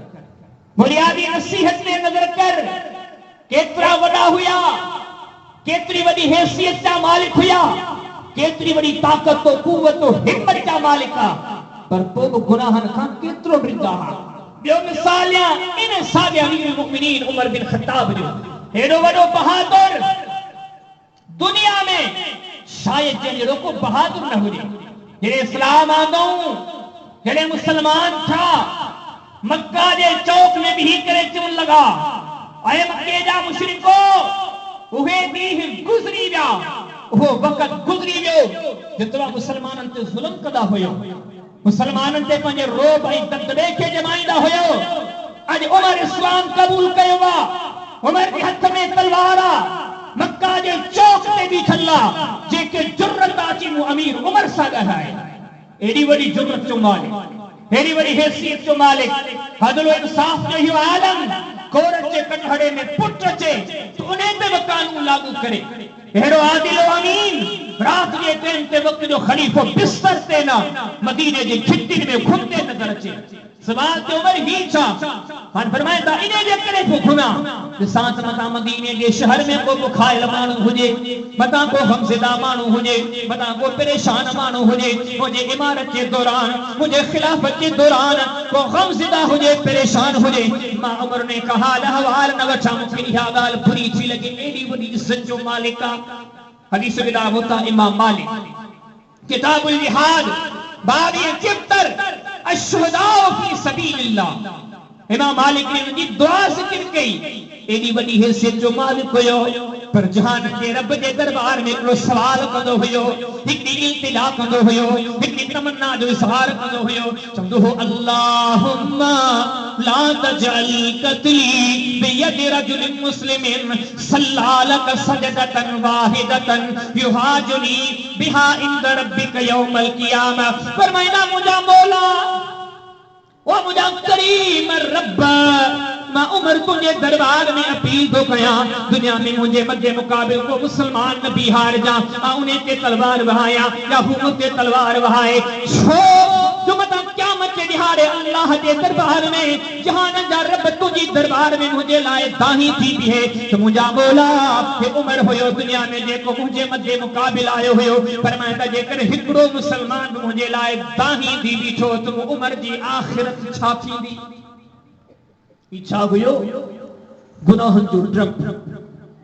बुनियादी नसीहत ते नजर कर केतरा वडा हुया केतरी वडी हैसियत का मालिक हुया केतरी वडी ताकत तो कुव्वत तो हिम्मत का मालिक पर तो गुनाहन खां केतरो डरदा बियो मिसाल या इन सागे अमीरुल मुमिनीन उमर बिन खत्ताब जो हेडो वडो बहादुर दुनिया में शायद जेड़ो को बहादुर न हुजे जेड़े इस्लाम आंदो जेड़े मुसलमान था मक्का जे चौक में भी करे चुन लगा ऐं मके जा मुशरिको उहे ॾींहं गुज़री विया, उहो वक़्त गुज़री वियो जेतिरा मुसलमाननि ते ज़ुल्म कंदा हुयो, मुसलमाननि ते पंहिंजे रोब ऐं दबदबे खे जमाईंदा हुयो। अॼु उमर इस्लाम क़बूल कयो आहे, उमर जे हथ में तलवार आहे, मक्का जे चौक ते बीठल आहे, जेके जुर्रत अची मूं अमीर उमर सां ॻाल्हाए। एॾी वॾी जुर्रत जो मालिक, हेड़ी वड़ी हैसियत जो मालिक, हदल इंसाफ जो इहो आलम, कोरट जे कटहड़े में पुट अचे तो उन्हें ते भी कानून लागू करे। अहिड़ो आदिल अमीन रात जे टाइम ते वक्त जो खलीफो बिस्तर ते न मदीने जे खिड़की में घुमते नजर अचे। सवाल ते उमर ही छा हां फरमाए ता इने जे करे को घुमा साथ मता मदीने जे शहर में को बुखायल माण्हू हुजे, मता को गमज़दा माण्हू हुजे, मता को परेशान माण्हू हुजे, मुझे इमारत के दौरान, मुझे खिलाफत के दौरान को गमज़दा हुजे, परेशान हुजे, मां उमर ने कहा हवाल न वठा, मुझे यह गाल बुरी थी लगी। एडी बड़ी इज्जत जो मालिक का हदीस बिला होता इमाम मालिक किताबुल जिहाद बाब 71 अशहुदाओ फी सबीलिल्लाह। इमाम मालिक ने उनकी दुआ जिक्र कई। एडी वडी हैसियत जो मालिक हुयो, पर जहान के रब जे दरबार में को सवाल कंदो हुयो, हिकड़ी इल्तिजा कंदो हुयो, हिकड़ी तमन्ना जो इज़हार कंदो हुयो, चंदो हो अल्लाहुम्मा ला तजअल कत्ली बियदि रजुलिन मुस्लिमिन सल्लालक सजदतन वाहिदतन युहाजुनी बिहा इंद रब्बिक यौमल क़ियामा। फरमाया मुझा मौला ओ मुझा करीम रब, मां उमर तुझे दरबार में अपील तो कया, दुनिया में मुझे मध्य मुकाबिल को मुसलमान नबी हार जा, उन्हें ते तलवार वहाया या हुकूमत ते तलवार वहाए छो जो मता क्या मचे दिहाड़े अल्लाह के दरबार में जहान जा रब तुझी दरबार में मुझे लाए दाही थी भी है। तो मुझा बोला कि उमर होयो दुनिया में जेको मुझे मध्य मुकाबिल आयो हुयो, फरमाया जेकर हिकड़ो मुसलमान मुझे लाए दाही थी बीठो तो उमर जी आखिरत छा थींदी। इच्छा हुयो गुनाहन जो डप,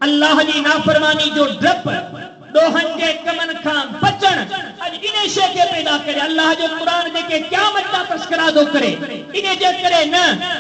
अल्लाह जी नाफरमानी जो डप, दोहन जे कमन खां बचण। अज इने शे के पैदा करे अल्लाह जो कुरान जेके क़यामत दा तस्करा दो करे, इने जे करे न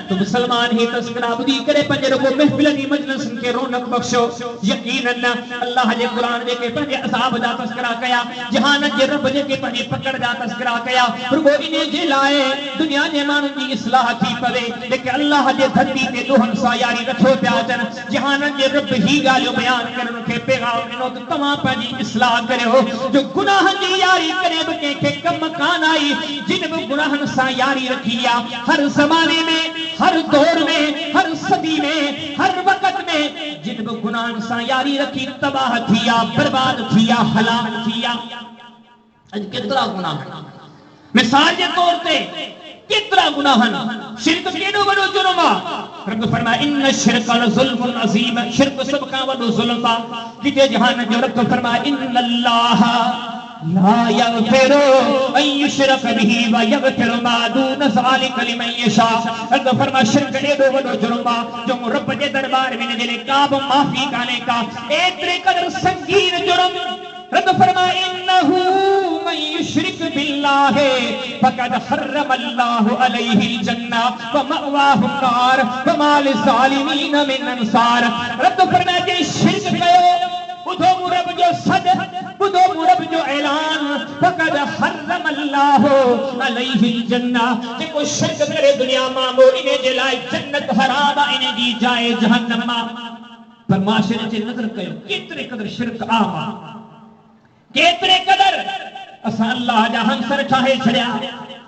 तो मुसलमान ही तस्करा बुधी करे पंजे रगो महफिल दी मजलिस के रौनक बख्शो। यकीनन न अल्लाह जे कुरान जेके पंजे अज़ाब दा तस्करा कया, जहान जे रब जेके पंजे पकड़ दा तस्करा कया, रुगो इने जे लाए दुनिया जे मानू जी इस्लाह थी पवे, जेके अल्लाह जे धरती ते दोहन सा यारी रखो पिया अचन, जहान जे रब ही गालियो बयान करन के पैगाम ॾिनो त तमाम पंहिंजी इस्लाह करियो। जो गुनाह जी यारी करे बि कंहिंखे कम कान आई, जिन बि गुनाहनि सां यारी रखी आहे, हर ज़माने में, हर दौर में, हर सदी में, हर वक़्त में जिन बि गुनाहनि सां यारी रखी तबाह थी आहे, बर्बाद थी आहे, हलाक थी आहे। अॼु केतिरा गुनाह मिसाल जे तौर ते केतिरा गुनाहन, शिरक केॾो वॾो जुर्म आहे। रब फरमाए इन्न शिरक लज़ुल्मुन अज़ीम, शिरक सब खां वॾो ज़ुल्म आहे। किथे जहान जो रब फरमाए इन्नल्लाह ला यग़फिरु अन युशरक बिही व यग़फिरु मा दून ज़ालिक लिमन यशा। रब फरमाए शिरक एॾो वॾो जुर्म आहे जो रब जे दरबार में जे का बि माफ़ी कान्हे का, एतिरे क़दर संगीन जुर्म। रब फरमाए इन्नहु मन युशरिक बिल्लाहि फक़द हर्रमल्लाहु अलैहिल जन्नह व मअवाहु नार व मा लिज़ालिमीन मिन अंसार। रब फरमाए जे शिरक कयो, बुधो रब जो सद, बुधो रब जो ऐलान, फक़द हर्रमल्लाहु अलैहिल जन्नह, जेको शिरक करे दुनिया मां वो इने जे लाइ जन्नत हराम आहे, इने जी जाए जहन्नम आहे। पर माशरे जे नज़र कयो केतिरे क़दर शिरक आम आहे, केतिरे क़दर असां अल्लाह जा हमसर ठाहे छड़िया,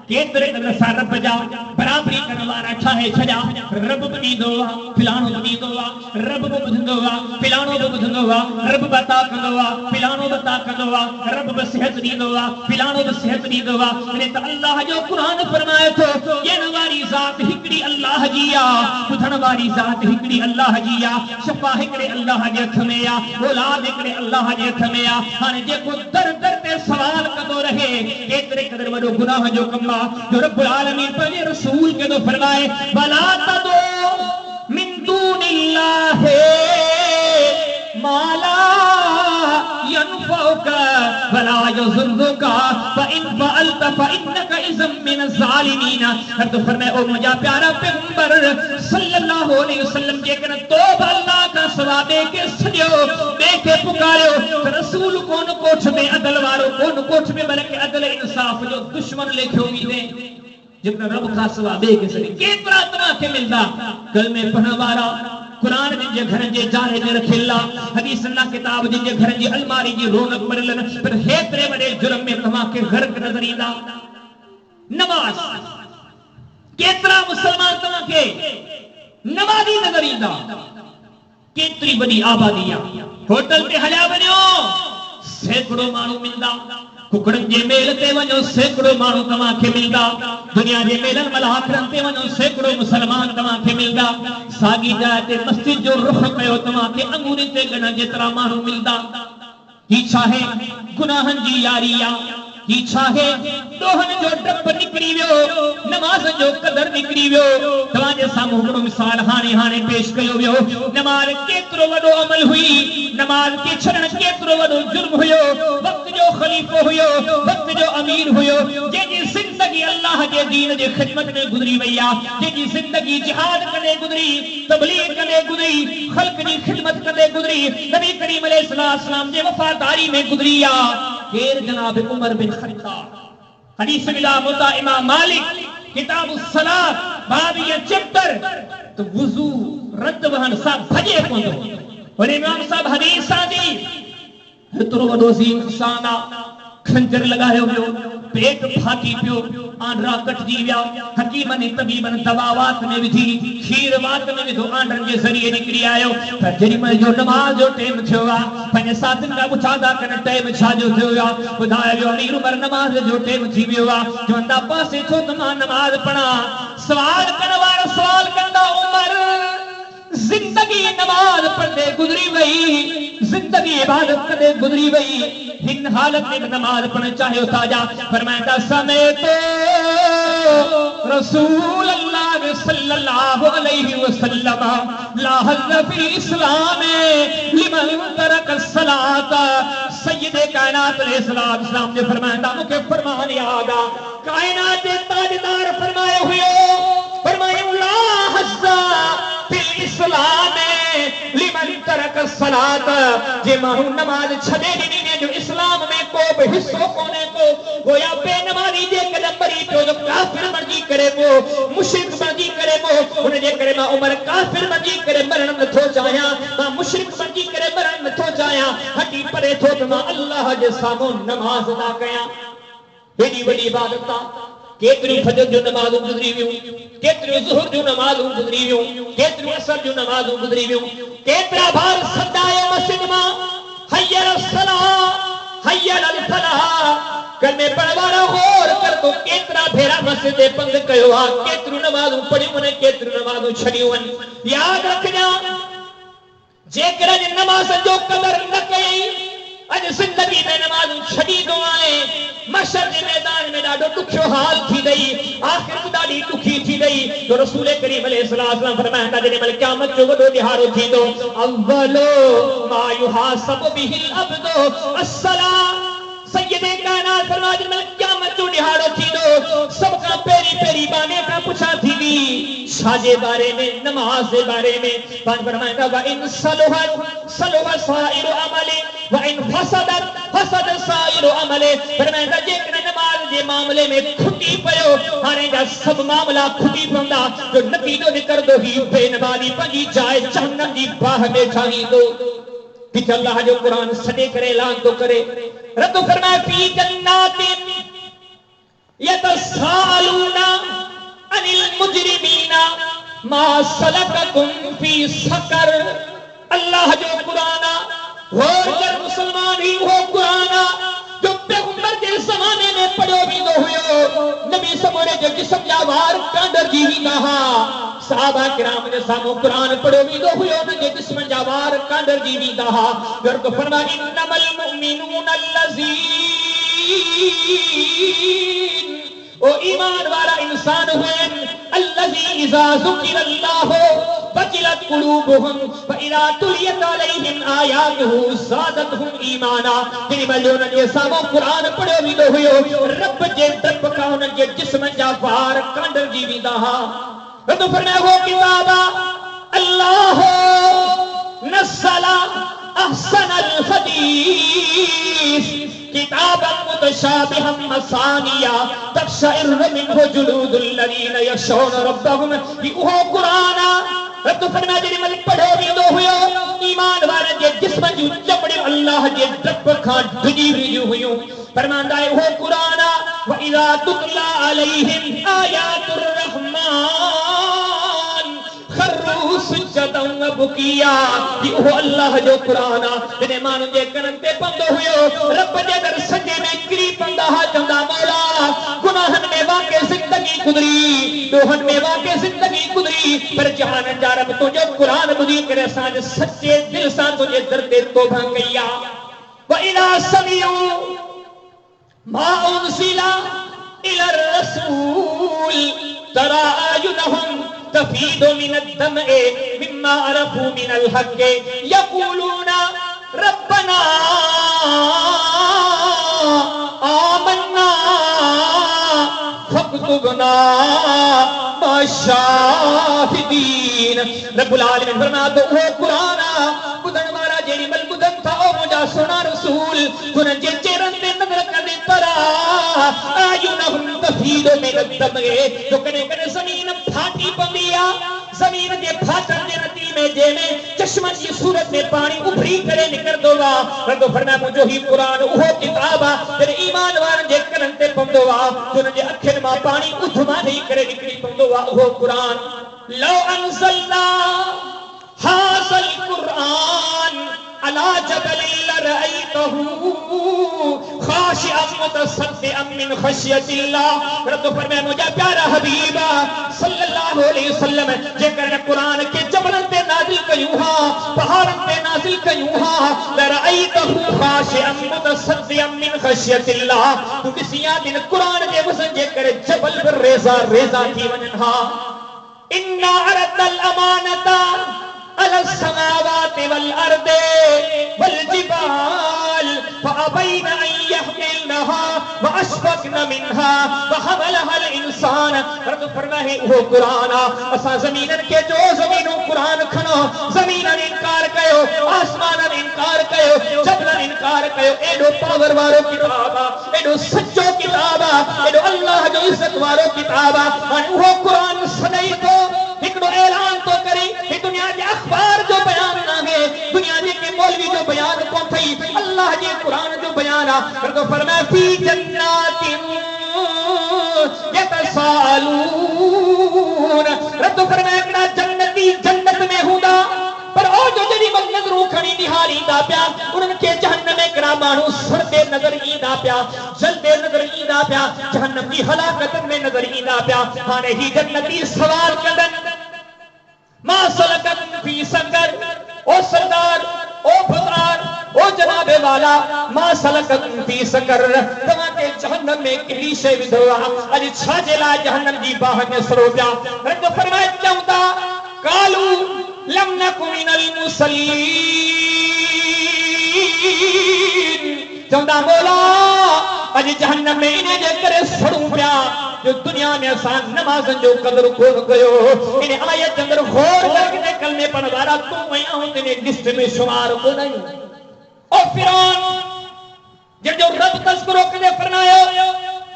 केतिरे क़दर असां रब जा बराबरी करण वारा ठाहे छड़िया। रब बि ॾींदो आहे, फिलाणो बि ॾींदो आहे, रब बि ॿुधंदो आहे, फिलाणो बि ॿुधंदो आहे, रब बि अता कंदो आहे, फिलाणो बि अता कंदो आहे, रब बि सिहत ॾींदो आहे, फिलाणो बि सिहत ॾींदो आहे। इन त अल्लाह जो क़ुरान फरमाए थो ॾियण वारी ज़ात हिकिड़ी अल्लाह जी आहे, ॿुधण वारी ज़ात हिकिड़ी अल्लाह जी आहे, शफ़ा हिकिड़े अल्लाह जे हथ में आहे, औलाद हिकिड़े अल्लाह जे हथ में आहे। हाणे जेको दर दर ते सवाल कंदो रहे एतिरे क़दर वॾो गुनाह जो कमु आहे जो रब्बुल आलमीन पंहिंजे रसूल खे थो फरमाए वला तदो मिन दूनिल्लाहि मा ला यनफउक वला युज़ुरुका फ़इन फ़अलत फ़इन्नका इज़म मिन ज़ालिमीन। तो फरमाया ओ मुझा प्यारा पैगंबर सल्लल्लाहु अलैहि वसल्लम जे कन तौबा अल्लाह का सवाबे के सजो देखे पुकारो रसूल कोन कोठ में अदल वारो कोन कोठ में बल्कि अदल इंसाफ जो दुश्मन लेखो भी दे जितना रब का सवाबे के सजो केतरा तमा के मिलदा कल में पढ़ने वाला कुरान जे घर जे जारे में रखेला हदीस ना किताब जे घर जे अलमारी जी रौनक मरलन पर हेतरे बड़े जुर्म में तमा के गर्क नजर ईंदा। नमाज केतरा मुसलमान तमा के नमाजी नजर ईंदा केतरी बड़ी आबादी आ होटल ते हलिया वञो सैकड़ों माण्हू मिलदा कुकड़न जे मेल ते वञो सैकड़ों माण्हू तमा के मिलदा दुनिया जे मेलन मलाखरन ते वञो सैकड़ों मुसलमान तमा के मिलदा सागी जाए ते मस्जिद जो रुख कयो तमा के अंगूरी ते गणा जेतरा माण्हू मिलदा। ही छाहे गुनाहन जी यारिया ही छाहे दोहन जो डप निकरी वियो नमाज जो कदर निकरी वियो तवा जे सामू हिकड़ो मिसाल हाणे पेश कयो वियो नमाज केतरो वडो अमल हुई नमाज के छड़न केतरो वडो जुर्म हुयो वक्त जो खलीफो हुयो वक्त जो अमीर हुयो जे जी जिंदगी अल्लाह के दीन जे खिदमत में गुजरी वैया जे जी जिंदगी जिहाद कदे गुजरी तबलीग कदे गुजरी खल्क जी खिदमत कदे गुजरी नबी करीम अलैहिस्सलाम जे वफादारी में गुजरिया केर जनाब उमर बिन खत्ताब हदीस मिला मुता इमाम मालिक किताब सलात बाब ये चैप्टर तो वुजू रद वहन सा भजे कोंदो और इमाम साहब हदीस आदी हेतरो वडो ज़ीम इंसान खंजर लगायो वियो पेट फाटी पियो आंडरा कटजी विया हकीमन तबीबन दवावात में विधि खीर वात में विधो आंडन जे जरिए निकरी आयो पर जरी में जो नमाज जो टाइम थियो आ पने साथिन का पुछादा कने टाइम छा जो थियो आ बुधाए वियो अमीर उमर नमाज जो टाइम थी वियो आ जो अंदा पासे छो तमा नमाज पढ़ा सवाल करण वाला सवाल कंदा उमर जिंदगी नमाज पढ़दे गुजरी वई जिंदगी इबादत कदे गुजरी वई इन हालत में नमाज पढ़ना चाहे ताजा फरमाया समय तो रसूल अल्लाह सल्लल्लाहु अलैहि वसल्लम ला हज़ फी इस्लाम लिमन तरक सलात सय्यदे कायनात अलैहिस्सलाम ने फरमाया मुझे फरमान याद आ कायनात के ताजदार फरमाए हुए फरमाया ला हज़ फी इस्लाम लिमन तरक सलात जे माहू नमाज छदे दी ने जो इस्लाम में को भी हिस्सो कोने को गोया बेनमाजी जे कदम बरी तो जो काफिर मर्जी करे वो मुशरिक मर्जी करे वो उन्हें जे करे मा उमर काफिर मर्जी करे मरण न थो चाया मा मुशरिक मर्जी करे मरण न थो चाया हटी परे थो त मा अल्लाह जे सामो नमाज अदा कया एडी वडी इबादत केतरी फजर जो नमाज गुजरी वियो केतरी ज़ुहर जो नमाज गुजरी वियो केतरी असर जो नमाज गुजरी वियो केतरा बार सदाए मस्जिद मा हय्यर अस्सला हय्यर अल फलाह कल में पढ़वारा गौर कर तो केतरा भेरा मस्जिद बंद कयो आ केतरू नमाज पढ़ियो ने केतरू नमाज छडियो वन याद रखना जेकर नमाज जो कदर न कई अज जिंदगी में नमाज छड़ी दो आए मशर के मैदान में डाडो दुखियो हाल थी गई आखिर डाडी दुखी थी गई तो रसूल करीम अलैहिस्सलाम फरमाया जने मल क़यामत जो वडो दिहाड़ो थी दो अव्वलो मा युहासब बिहिल अब्दो अस्सला सय्यदे कायनात फरमाया जने मल क़यामत जो दिहाड़ो थी दो सबका पेरी पेरी बाने का पूछा थी भी साजे बारे में नमाज के बारे में पांच फरमाया व इन सलुहा साइरु अमली व इन फसद साइरु अमले फरमाया जे नमाज जे मामले में खुटी पयो हाने जा सब मामला खुटी पंदा जो नतीजो निकर दो ही बेनमाजी पंजी जाए जहन्नम दी बाह में छाई दो कि अल्लाह जो कुरान सदे करे ऐलान तो करे रब फरमाया फी जन्नातिन यतसालूना अनिल मुजरिमीना मा सलककुम फी सकर अल्लाह जो कुरान और कर मुसलमान ही हो कुरान जो पैगंबर के जमाने में पढ़ो भी दो हुयो नबी समोरे जो जिस्म जावार कांडर जी ही कहा साहबा किराम ने सामो कुरान पढ़ो भी दो हुयो न जो जिस्म जावार कांडर जी ही कहा फिर को फरमाया इन्नमल मुमिनून अल्लज़ीन ओ ईमान वाला इंसान हुए अल्लज़ी इज़ा ज़ुकिरल्लाहु वजिलत कुलूबुहुम व इज़ा तुलियत अलैहिम आयातुहु ज़ादतहुम ईमाना। जिन मल्योन जे सामो कुरान पढ़ियो वेंदो हुयो रब जे तरफ खां उन्हनि जे जिस्म जा वार कांडजी वेंदा हा। तो फरमाया वो किताब अल्लाह नज़्ज़ला अहसनल हदीस किताबन मुतशाबिहन मसानिया तक़शइरु मिन्हु जुलूदुल लज़ीना यख़शौना रब्बहुम। ये वो कुरान तो फरमाया जेडी मल पढ़ो वेंदो हुयो ईमान वारे जे जिस्म जूं चमड़ी अल्लाह जे डप खां ढुजी वेंदियूं हुयूं। फरमांदा है वो कुरान व इज़ा तुतला अलैहिम आयातुर रहमान खर्रू सुजदन व बुकिया। ये अल्लाह जो कुरान जने मानू जे कनन ते पवंदो हुयो रब जे दर सजे में किरी पंदा हा चंदा मौला गुनाहन में वाके जिंदगी गुजरी दोहन में वाके जिंदगी गुजरी पर जहान जा रब तुझो कुरान बुधी करे साज सच्चे दिल सा तुझे दर ते तौबा कइया। व इला समिउ मा उनसिला इलर रसूल तरा आयुनहुम तफीदु मिनद दमए मिम्मा अरफू मिनल हक़ यक़ूलूना रब्बना आमन्ना फक्तुबना माशाहिदीन। रब्बुल आलमीन फरमाता वो कुरान बुधन वाला जेरी मल बुधन था ओ मुझा सुना रसूल तुन जे चेहरन ते नजर कदे तरा आयुनहुम तफीदु मिनद दमए जो कने कने जमीन फाटी पंदिया जमीन के फाटन के नतीजे में जेमे चश्मा की सूरत में पानी उभरी करे निकल दोवा। तो फरमाया मुझो ही कुरान वो किताब तेरे ईमान वारन जे करन ते पंदोवा तुन जे अखिन मा पानी उठमा नहीं करे निकली पंदोवा वो कुरान। लो अंज़लना हाज़ल कुरान अला जबलिन लरअयतहु खाशिअन मुतसद्दिअन मिन खशियतिल्लाह। तो फरमाया मुझे प्यारा हबीब सल्लल्लाहु अलैहि वसल्लम जेकर कुरान के जबलन पे नाजिल कयूं हा पहाड़न पे नाजिल कयूं हा लरअयतहु खाशिअन मुतसद्दिअन मिन खशियतिल्लाह। तू किसिया दिन कुरान जे वसन जेकर जबल पर रेज़ा रेज़ा थी वनन हा। इन्ना अरदल अमानता अला समावाति वल अर्दे वल जिबाल फअबैन अन यहमिलनहा व अशफक़न मिनहा व हमलहा अल इंसान। तो फरमाए वो कुरान असा जमीनन के जो जमीनों कुरान खनो जमीनन इनकार कयो आसमानन इनकार कयो जबलन इनकार कयो एडो पावर वारो किताब एडो सच्चो किताब एडो अल्लाह जो इज्जत वारो किताब वो कुरान सदाई तो हिकड़ो ऐलान तो करे कि दुनिया के अखबार जो बयान ना है दुनिया के मौलवी जो बयान को थई अल्लाह के कुरान जो बयान तो फरमाया फी जन्नातिन यतसालून। तो फरमाया कि जन्नती जन्नत में हुंदा पर ओ जो जड़ी वक्त नजरों खणी निहारी दा प्या उनके जहन्नम में करा मानू सड़ते नजर ईंदा प्या जलते नजर ईंदा प्या जहन्नम की हलाकत में नजर ईंदा प्या। हाने ही जन्नती सवाल कदन मा सलकन फी सकर ओ सरदार ओ फतार ओ जनाबे वाला मा सलकन फी सकर तवा के जहन्नम में किली शे विधवा अज छाजेला जहन्नम जी बाह में सरो प्या। रब फरमाए चौदा कालू लम नकु मिनल मुसल्लीन। चौदा मौला अज जहन्नम में इन्हें जे करे सड़ूं प्या जो दुनिया में आसान नमाज जो कदर कोन कयो इन्हें आयत अंदर गौर करके कलमे पढ़ वाला तू मैं आऊं तेरे लिस्ट में शुमार को नहीं। और फिरौन जो रब तज़किरो करे फरमायो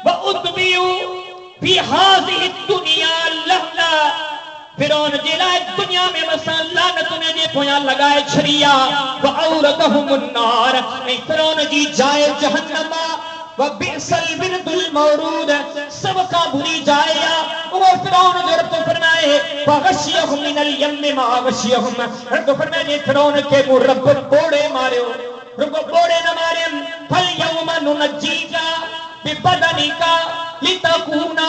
व उतबियु फी हाज़िहि दुनिया लहना। फिरौन जिला दुनिया में मसान लानत ने जे पोया लगाए छरिया व औरतहुमुन नार। फिरौन जी जाए जहन्नम व बिसल बिरदुल मौरूद सबका बुरी जाया वो फिरौन जो रब फरमाए फगशियहुम मिनल यम्म मा गशियहुम। रब फरमाए जे फिरौन के मुंह रब बोड़े मारियो रब बोड़े न मारे फल यौमा नुनज्जीका बिबदनिका लितकूना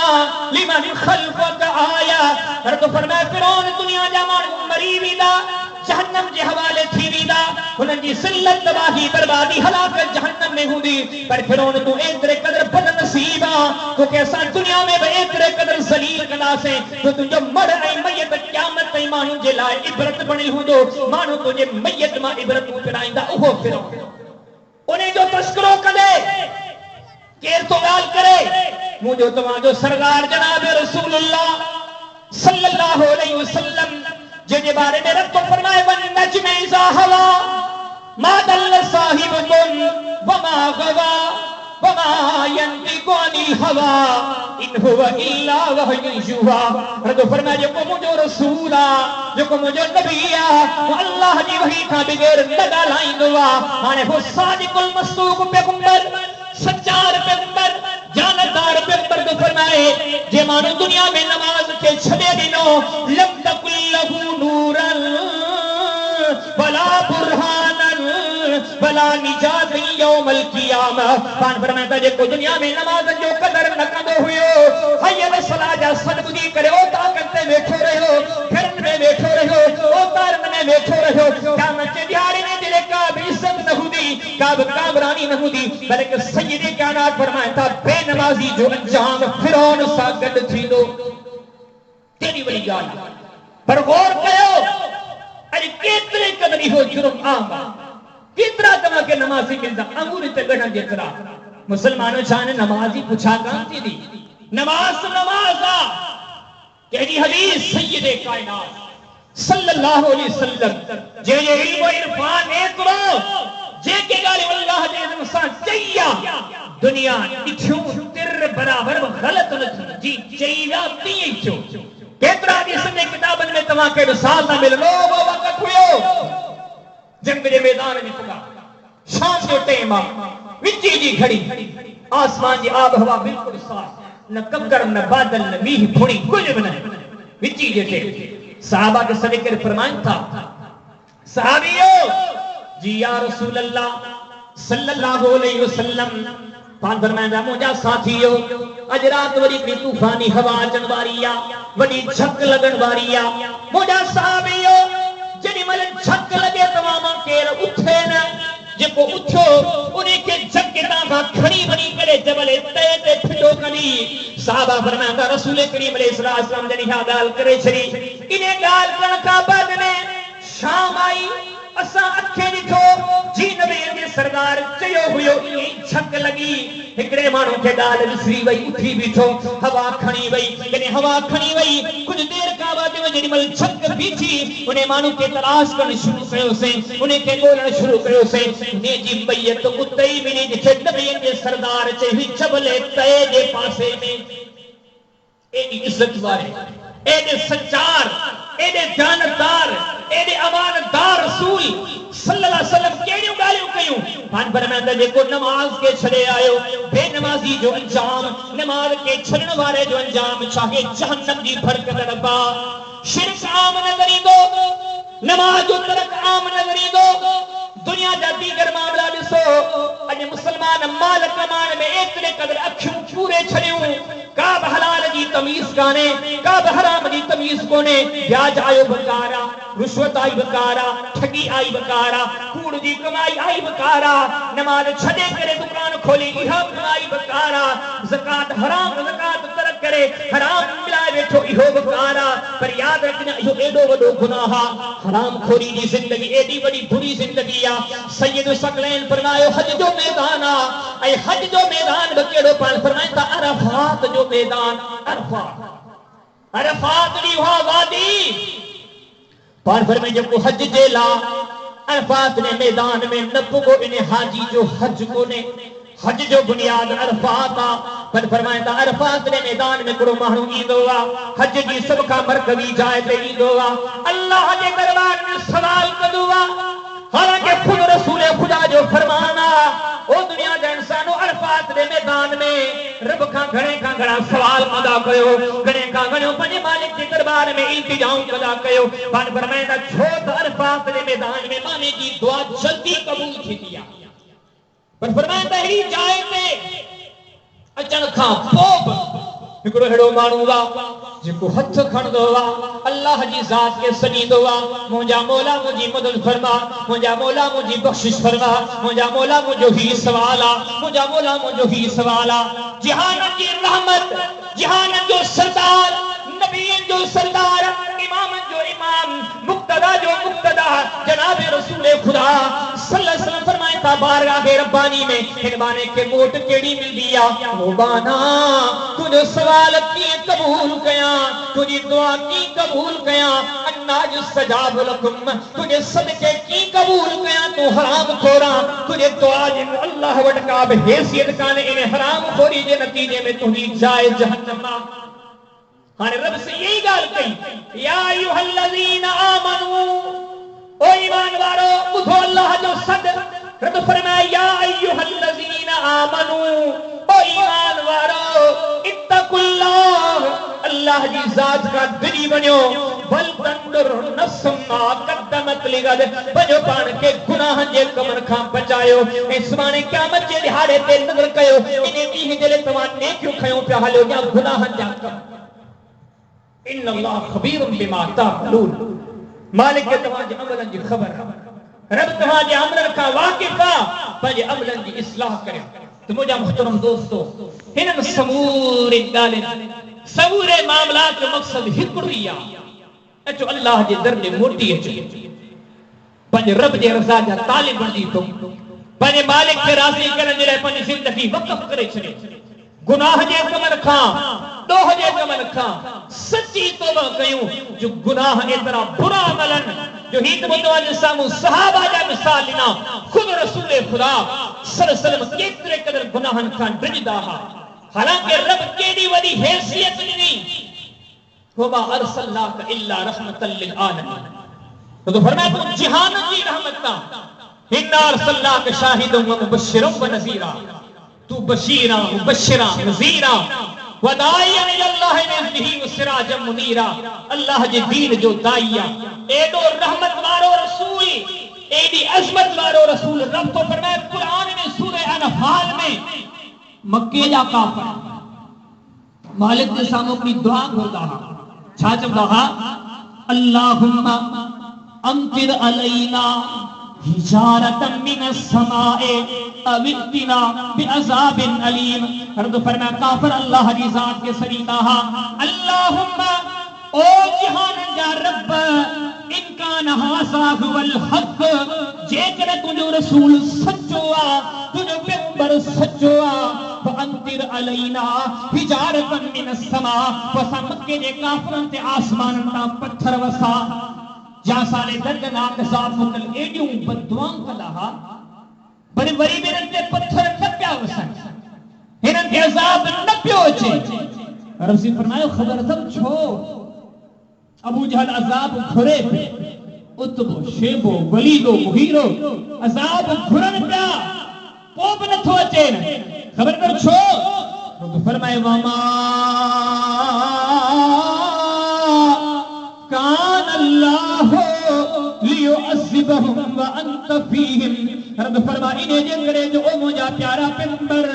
लिमन खल्फक आया। रब फरमाए फिरौन दुनिया जा मानू मरी विदा जहन्नम जे हवाले थी वींदा हुननि जी सिल्लत तबाही बर्बादी हलाकत जहन्नम में हूंदी पर फिरौन तू एतिरे क़दर बदनसीब आ तोखे असां दुनिया में भी एतिरे क़दर ज़लील कंदासीं तो तुंहिंजो मड़ ऐं मयत क़यामत ताईं माण्हुनि जे लाइ इबरत बणियल हूंदो माण्हू तुंहिंजे मयत मां इबरतूं फिराईंदा उहो फिरौन उन जो तस्करो कंदे केर तो ॻाल्हि करे मुंहिंजो तव्हांजो सरदार जनाब रसूलुल्लाह सल्लल्लाहु अलैहि वसल्लम जंहिंजे बारे में रब फरमाए वन नजमे इज़ा हवा मा दल साहिबुकुम वमा गवा वमा यंतिकु अनिल हवा इन हुवा इल्ला वहयुन युहा रब फरमाए जेको मुंहिंजो रसूल आ जेको मुंहिंजो नबी आ वो अल्लाह जी वही खां बगैर न ॻाल्हाईंदो आ हाणे वो सादिकुल मस्दूक पैगंबर सच्चार पैगंबर जानदार पैगंबर को फरमाए जे मानो दुनिया में नमाज के छड़े दिनो लम तकुल लहू नूरन वला बुरहानन वला निजात यौमल क़ियामा पान फरमाता जे को दुनिया में नमाज जो कदर न कंदो हुयो हय्य सला जा सदबुदी करे ओ ताकत में वेठो रहो फिरन में वेठो रहो ओ तारन में वेठो रहो क़यामत के दिहाड़े में तेरे का भी इज्जत न हुंदी का भी कामरानी न हुंदी बल्कि सय्यद कायनात फरमाता बेनमाजी जो अंजाम फिरौन सा गड थींदो तेरी वडी ॻाल्हि पर गौर कयो अरे केतिरे क़दर इहो जुर्म आम केतिरा तव्हां के नमाज़ी मिलंदा अंगूर ते गणन जेतिरा मुसलमानो छाने नमाज़ी पुछा कान थी दी नमाज नमाज आ कहिड़ी हदीस सय्यद कायनात सल्लल्लाहु अलैहि वसल्लम जे इल्म इरफान एतिरो जेके ॻाल्हि अल्लाह जे इल्म सां चईया दुनिया ॾिठियूं तिर बराबर ग़लत न थी जी चई विया तीअं ई थियो केतिरा हदीसनि जे किताबनि में तव्हां खे मिसाल न मिलंदो वो वक़्तु हुयो जंग जे मैदान में पुगा शाम जो टाइम आ विची जी घड़ी आसमान जी आब हवा बिल्कुल साफ न ककर न बादल न मींह फुणी कुछ भी न विची जे टाइम सहाबा के सदे कर फरमाइन था सहाबियो जी या रसूल अल्लाह सल्लल्लाहु अलैहि वसल्लम पान फरमाया मुंहिंजा साथियो अज रात वरी की तूफानी हवा अचण वारी आ वडी झक लगण वारी आ मुंहिंजा सहाबियो जॾहिं महिल झक लगे तव्हां मां केर उथे न जेको उथियो उन्हें के झक तां खणी वञी करे जबल ते फिटो कनी सहाबा फरमाया रसूल करीम अलैहि सलाम जॾहिं हा ॻाल्हि करे छड़ी इन ॻाल्हि करण खां बाद में शाम आई असां अखे ॾिठो जी नबी जे सरदार चयो हुयो झक लगी हिकड़े माण्हू खे ॻाल्हि विसरी वई उठी बीठो हवा खणी वई जॾहिं हवा खणी वई कुछ देर खां बाद में जेॾी महिल झक बीठी उन माण्हू खे तलाश करण शुरू कयोसीं उन खे ॻोल्हण शुरू कयोसीं उन जी मैयत उते ई मिली जिथे नबी जे सरदार चई हुई जबल तए जे पासे में एॾी इज़त वारे एॾे सच्चार एॾे जानदार एॾे अमानतदार रसूल सल्लल्लाहु अलैहि वसल्लम केड़ियूं ॻाल्हियूं कयूं पान फरमाया जेको नमाज के छॾे आयो बेनमाज़ी जो अंजाम नमाज के छॾण वारे जो अंजाम चाहे जहन्नम जी भड़कंदड़ बा शिरक आम न करींदो नमाज जो तरक आम न करींदो दुनिया जा दीगर मामला ॾिसो अॼु मुसलमान माल कमाइण में एतिरे क़दर अखियूं पूरे छॾियूं का बि हलाल जी तमीज़ काने का बि हराम जी तमीज़ कोने ब्याज आयो बकारा रुश्वत आई बकारा ठगी आई बकारा कूड़ जी कमाई आई बकारा नमाज छॾे करे दुकान खोली इहा कमाई बकारा ज़कात हराम ज़कात तरक करे हराम मिलाए वेठो इहो बकारा पर याद रखना इहो एॾो वॾो गुनाह आहे हराम खोरी जी ज़िंदगी एॾी वॾी बुरी ज़िंदगी आहे सैयद सकलैन फरमायो हज जो मैदान आहे ऐं हज जो मैदान बि कहिड़ो पाण फरमाइनि था अरफात जो मैदान अरफात दी वहा वादी पान फरमाए जेको हज जे ला अरफात ने मैदान में न पुगो इन हाजी जो हज कोने हज जो बुनियाद अरफात आ पर फरमाए था अरफात ने मैदान में कोड़ो माण्हू ईंदो आहे हज जी सब खां मरकज़ी जाइ ते ईंदो आहे अल्लाह जे दरबार में सवाल कंदो आहे हालांकि खुद रसूल खुदा जो फरमान आ ओ दुनिया जा इंसानो अरफात दे मैदान में रब खां घणा सवाल अदा कयो घणे खां घणो पंहिंजे मालिक जे दरबार में इंतजाम अदा कयो पाण फरमाइंदा छो त अरफात दे मैदान में माने जी दुआ जल्दी कबूल थींदी आहे पर फरमाइंदा ही जाइ ते अचण खां पोइ हिकड़ो हेड़ो माण्हू वा जेको हथ खणदो वा अल्लाह जी ज़ात के सजीदो वा मुंहिंजा मौला मुंहिंजी मदद फरमा मुंहिंजा मौला मुंहिंजी बख़्शिश फरमा मुंहिंजा मौला मुंहिंजो ही सवाल आ मुंहिंजा मौला मुंहिंजो ही सवाल आ जहान जी रहमत जहान जो सरदार नबीन जो सरदार इमाम जो इमाम मुक्तदा जो मुक्तदा जनाब रसूल खुदा सल्लल्लाहु अलैहि वसल्लम फरमाए था बारगाह रब्बानी में हिनबाने के मोट केड़ी मिलदी आ ओ बाना तुझो सवाल की कबूल कया तुझी दुआ की कबूल कया अन्नाज सजाब लकुम तुझे सदके की कबूल कया तू हराम खोरा तुझे दुआ जिन अल्लाह वट का हैसियत काने इन हराम खोरी जे नतीजे में तुझी जाए जहन्नम हाने रब से यही गाल कही या अय्युहल्लज़ीना आमनू ओ ईमान वालो बुधो अल्लाह जो सद रब फरमाया या अय्युहल्लज़ीना आमनू ओ ईमान वालो इत्तकुल्लाह अल्लाह की जात का दिली बनो बल तंदुर नफ्स मा कद्दमत लिगद बजो पान के गुनाह जे कमन खां बचायो इस माने क़यामत जे दिहाड़े ते नजर कयो इने दी जले तवा नेकियो खयो पे हलो या गुनाह जा कम इन्नल्लाह खबीरुम बिमा तामलून मालिक के तवाजे अमलन जी खबर रब तवाजे अमलन का वाकिफा पंजे अमलन जी इस्लाह करे तो मुझा मुहतरम दोस्तों हिनन समूरे गालिन समूरे मामलात जो मकसद हिकड़ी आ अचो अल्लाह जे दर में मोटी अचे पंजे रब जे रज़ा जा तालिब बणजी तो पंजे मालिक के राज़ी करण जे लाइ पंजी जिंदगी वक़फ करे छड़े गुनाह जे कमन खां दोह जे कमन खां सच्ची तौबा कयूं जो गुनाह एतरा बुरा अमलन जो हित मुतवज्जिह सामू सहाबा जा मिसाल लिना खुद रसूल खुदा सल्लल्लाहु अलैहि वसल्लम केतरे कदर गुनाहन खां डिजदा हा हालांकि रब केडी वडी हैसियत ॾिनी वमा अरसलनाक इल्ला रहमतल लिल आलमीन तो फरमाया तू जहान जी रहमत ता इन्ना अरसलनाक शाहिदन व मुबश्शिरन व नज़ीरा तू बशीरा मुबश्शिरा नज़ीरा वदाइया इल्लाह बिइज़्निही व सिराजम मुनीरा अल्लाह जे दीन जो दाइया एडो रहमत वारो रसूल एडी अजमत वारो रसूल रब तो फरमाए कुरान में सूरह अनफाल में मक्के जा काफिर मालिक के सामने अपनी दुआ करदा हा छा चवंदा हा अल्लाहुम्मा अमतिर अलैना हिजारतम मिनस समाए अवितना बिअज़ाबिन अलीम हरद फरमाया काफिर अल्लाह की जात के सरीता हा अल्लाहुम्मा ओ जहान जा रब इनकान हासा हुवल हक जेकर तुझो रसूल सच्चो आ तुझो पैगंबर सच्चो आ फअंतिर अलैना हिजारतन मिनस समा फसा मक्के जे काफिरन ते आसमान ता पत्थर वसा जा साले दर्दनाक अज़ाब मुकल एडियूं बददुआं कदा हा बड़ी वरी मेरन ते पत्थर न पिया वसन हिनन के अज़ाब न पियो अचे रसूल फरमायो खबर अथव छो अबू जहल अज़ाब घुरे पे उतबो शेबो वलीदो मुहीरो अज़ाब घुरन पिया पो बि नथो अचे खबर कर छो तो फरमायो वमा कान अल्लाह लियुअज़्ज़िबहुम व अंत फीहिम रब फरमा इने जे करे जो ओ मुजा प्यारा पैगंबर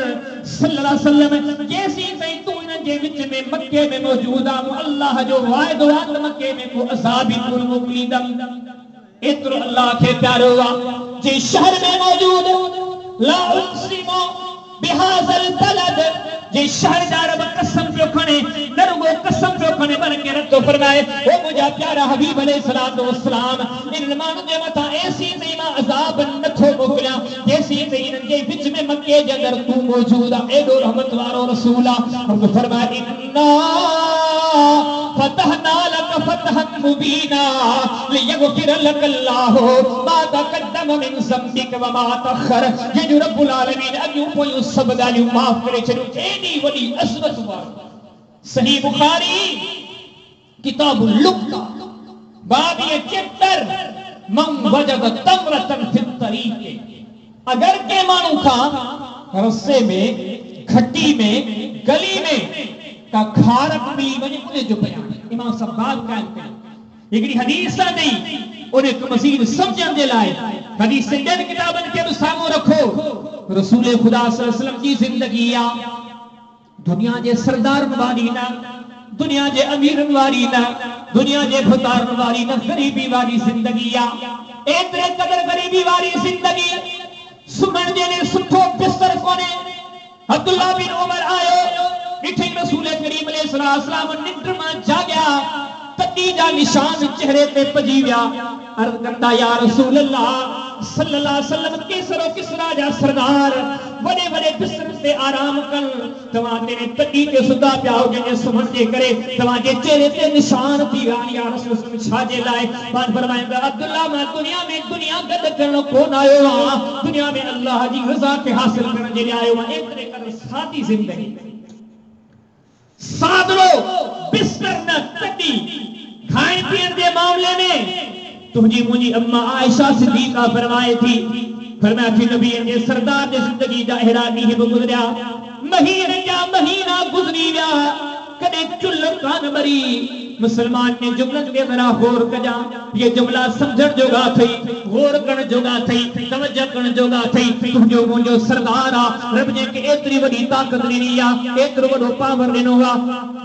सल्लल्लाहु अलैहि वसल्लम जैसी सही तू इन जे विच में मक्के में मौजूद आ अल्लाह जो वायदो आ मक्के में को अज़ाब कुल मुकलीदम एतरो अल्लाह के प्यारो आ जे शहर में मौजूद ला उक़सिमु बिहाज़ल बलद जे शहर जा रब कसम पियो खणे नरगो कसम पियो खणे बल्कि रब तो फरमाए ओ मुजा प्यारा हबीब अलैहिस्सलातु वस्सलाम इन मानु जे मथा ऐसी सईमा अज़ाब नथो मोकलिया जैसी इन जे विच में मक्के जे अंदर तू मौजूद आ एडो रहमत वारो रसूल आ रब फरमाए इन्ना फतहना लक फतहन मुबीना लियगफिर लक अल्लाह मा तक़द्दम मिन ज़म्बिक व मा तअख़र जे जो रब्बुल आलमीन अॻियूं पोयूं सभु ॻाल्हियूं माफ़ करे छॾियूं एडी वॾी अज़मत वारो सही बुखारी किताबुल लुक़्ता बाब ये 74 मन वजद तमरतन फिल तरीक़ अगर के मानू का रस्से में खट्टी में गली में का खारक मिली वने उन जो बयान इमाम सब्बाग कायम कई एकड़ी हदीस आ नहीं उन को मजीद समझण दे लाए हदीस से इन किताबन के सामने रखो रसूल खुदा सल्लल्लाहु अलैहि वसल्लम की जिंदगी आ दुनिया जे सरदार वारी ना, दुनिया जे अमीरन वारी ना, दुनिया जे खुदारन वारी ना, गरीबी वारी जिंदगी आ। एतरे कदर गरीबी वारी जिंदगी सुमन जे ने सुठो बिस्तर कोने। अब्दुल्ला बिन उमर आयो, ॾिठई रसूल करीम अलैहिस्सलाम निंड मां जाॻिया, तॾी जा निशान चेहरे ते पजी विया। अर्ज़ कंदा या रसूल अल्लाह सल्लल्लाहु अलैहि वसल्लम केसरो किसरा जा सरदार वॾे वॾे बिस्तर ते आराम कन, तव्हां तेरे तॾी ते सुधा पिया हो जंहिंजे सुम्हण जे करे तव्हां जे चेहरे ते निशान थी विया। या रसूल छा जे लाइ? पाण फरमाईंदा अब्दुल्ला मां दुनिया गॾु करण कोन आयो आहियां, दुनिया में अल्लाह जी रज़ा खे हासिल करण जे लाइ आयो आहियां। एतिरे क़दर सादी ज़िंदगी, सादरो बिस्तर न तॾी। खाइण पीअण जे मामले में तुझी मुझी अम्मा आयशा सिद्दीका फरमाए थी, फरमाया थी नबी जे सरदार जे जिंदगी जा अहिड़ा ॾींहं बि गुज़रिया, महीने जा महीना गुज़री विया, कॾहिं चुल्ह कान ॿरी। मुसलमान ने जुमलन के जरा गौर कजा, ये जुमला समझण जोगा थई, गौर करण जोगा थई, तवज्जो करण जोगा थई। तुझो मुंहिंजो सरदार आ, रब ने के एतरी वडी ताकत ॾिनी आ, एतरो वडो पावर ॾिनो आ।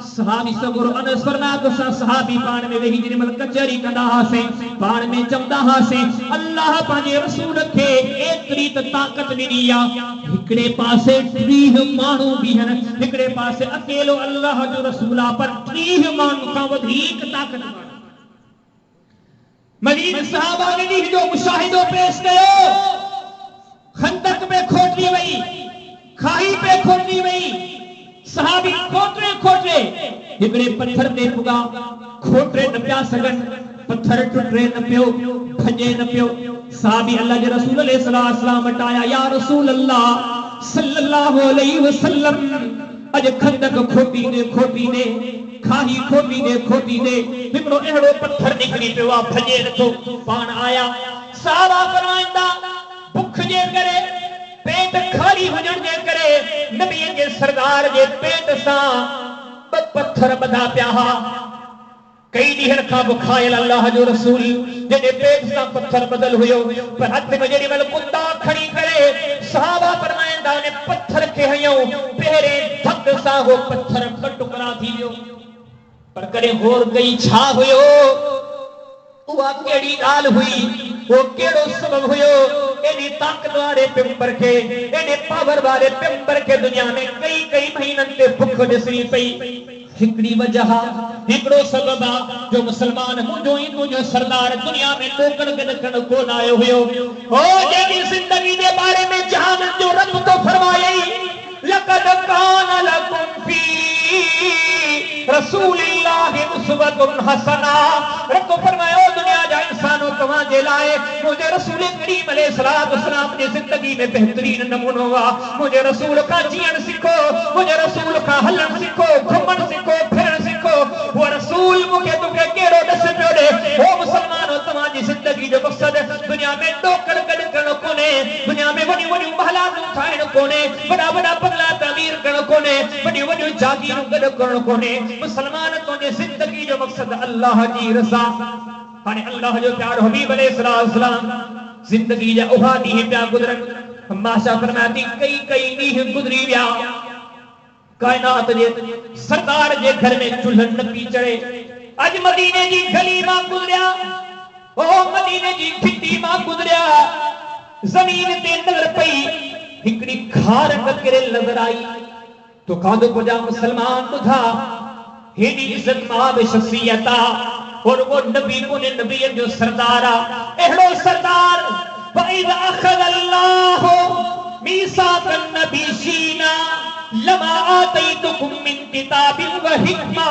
सहाबी सगुर अनस फरमाया तो सहाबी पाण में वेही जेमल कचहरी कंदा हासे, पाण में चवंदा हासे अल्लाह पंहिंजे रसूल खे एतरी त ताकत ॾिनी आ, हिकड़े पासे 30 माण्हू बीहन, हिकड़े पासे अकेलो अल्लाह जो रसूल आ, पर 30 माण्हू खां वधीक ताकतवर। मदीन सहाबा ने ॾींहं जो मुशाहिदो पेश कयो। खंदक में खोटी वई, खाई पे खोटी वई, सहाबी खोटे हिकड़े पत्थर ते पुगा, खोटे न पिया सघन, पत्थर टुटे न पियो, भॼे न पियो। सहाबी अल्लाह जे रसूल अलैहिस्सलाम वटि आया, या रसूल अल्लाह सल्लल्लाहु अलैहि वसल्लम, अॼु खंदक खोटी ने खाही खोटी ने हिकड़ो अहिड़ो पत्थर निकिरी पियो आहे, भॼे नथो। पाण आया, सहाबा फरमाईंदा भुख जे करे, पेट खाली हुजण जे करे नबी जे सरदार जे पेट सां ॿ पत्थर ॿधा पिया हा। कई ॾींहंनि खां बुखायल अल्लाह जो रसूल जॾहिं पेट सां पत्थर बदल हुयो, पर हथ में जेॾी महिल कुंदा खणी करे सहाबा फरमाईंदा उन पत्थर खे हयऊं, पहिरें धक सां हो पत्थर ॿ टुकड़ा थी वियो। पर कॾहिं गौर कई छा हुयो, उहा कहिड़ी ॻाल्हि हुई, वो कहिड़ो सबब हुयो? एॾी ताकत वारे पैगंबर खे, एॾे पावर वारे पैगंबर खे दुनिया में कई महीननि ते भुख ॾिसणी पई। हिकड़ी वजह, हिकड़ो सबब आ जो मुसलमान मुंहिंजो सरदार दुनिया में टोकण गॾकण कोन आयो हुयो। हो जेकी ज़िंदगी जे बारे में जहान जो रब तो फरमायई, लक़द कान लकुम फी रसूलिल्लाहि उस्वतुन हसना। रब तो फरमायो दुनिया जा इंसानो तव्हां जे लाइ मुंहिंजे रसूल करीम अलैहिस्सलाम जी ज़िंदगी में बेहतरीन नमूनो आहे। मुंहिंजे रसूल खां जीअण सिखो, मुंहिंजे रसूल खां हलण सिखो, घुमण सिखो, फिरण सिखो। वो रसूल मूंखे तोखे कहिड़ो ॾस पियो ॾे। हो मुसलमानो तव्हांजी ज़िंदगी जो मक़सद दुनिया में टोकण गॾकण कोन्हे, दुनिया में वॾियूं महलातूं ठाहिण कोन्हे, वॾा बंगला तामीर करण कोन्हे, वॾियूं जागीरूं गॾु करण कोन्हे। मुसलमान तुंहिंजी ज़िंदगी जो मक़सद अल्लाह जी रज़ा। हाणे अल्लाह जो प्यारो हबीब अलैहिस्सलाम ज़िंदगी जा उहा ॾींहं पिया गुज़रनि। माशा फरमाया थी कई ॾींहं गुज़री विया, कायनात जे सरदार जे घर में चुल्ह न पी चढ़े। अॼु मदीने जी गली मां गुज़रिया, ओ मदीने जी खिटी मां गुज़रिया, ज़मीन ते नज़र पई, हिकड़ी खार किरियल नज़र आई। तो खाधो पुजा मुसलमान ॿुधा, हेॾी इज़त मां शख़्सियत आ, और वो नबी कोने, नबीअनि जो सरदार आ। अहिड़ो सरदार वइज़ अख़ज़ अल्लाहु मीसाक़न नबीशीना लमा आतैतुकुम मिन किताबिन व हिकमा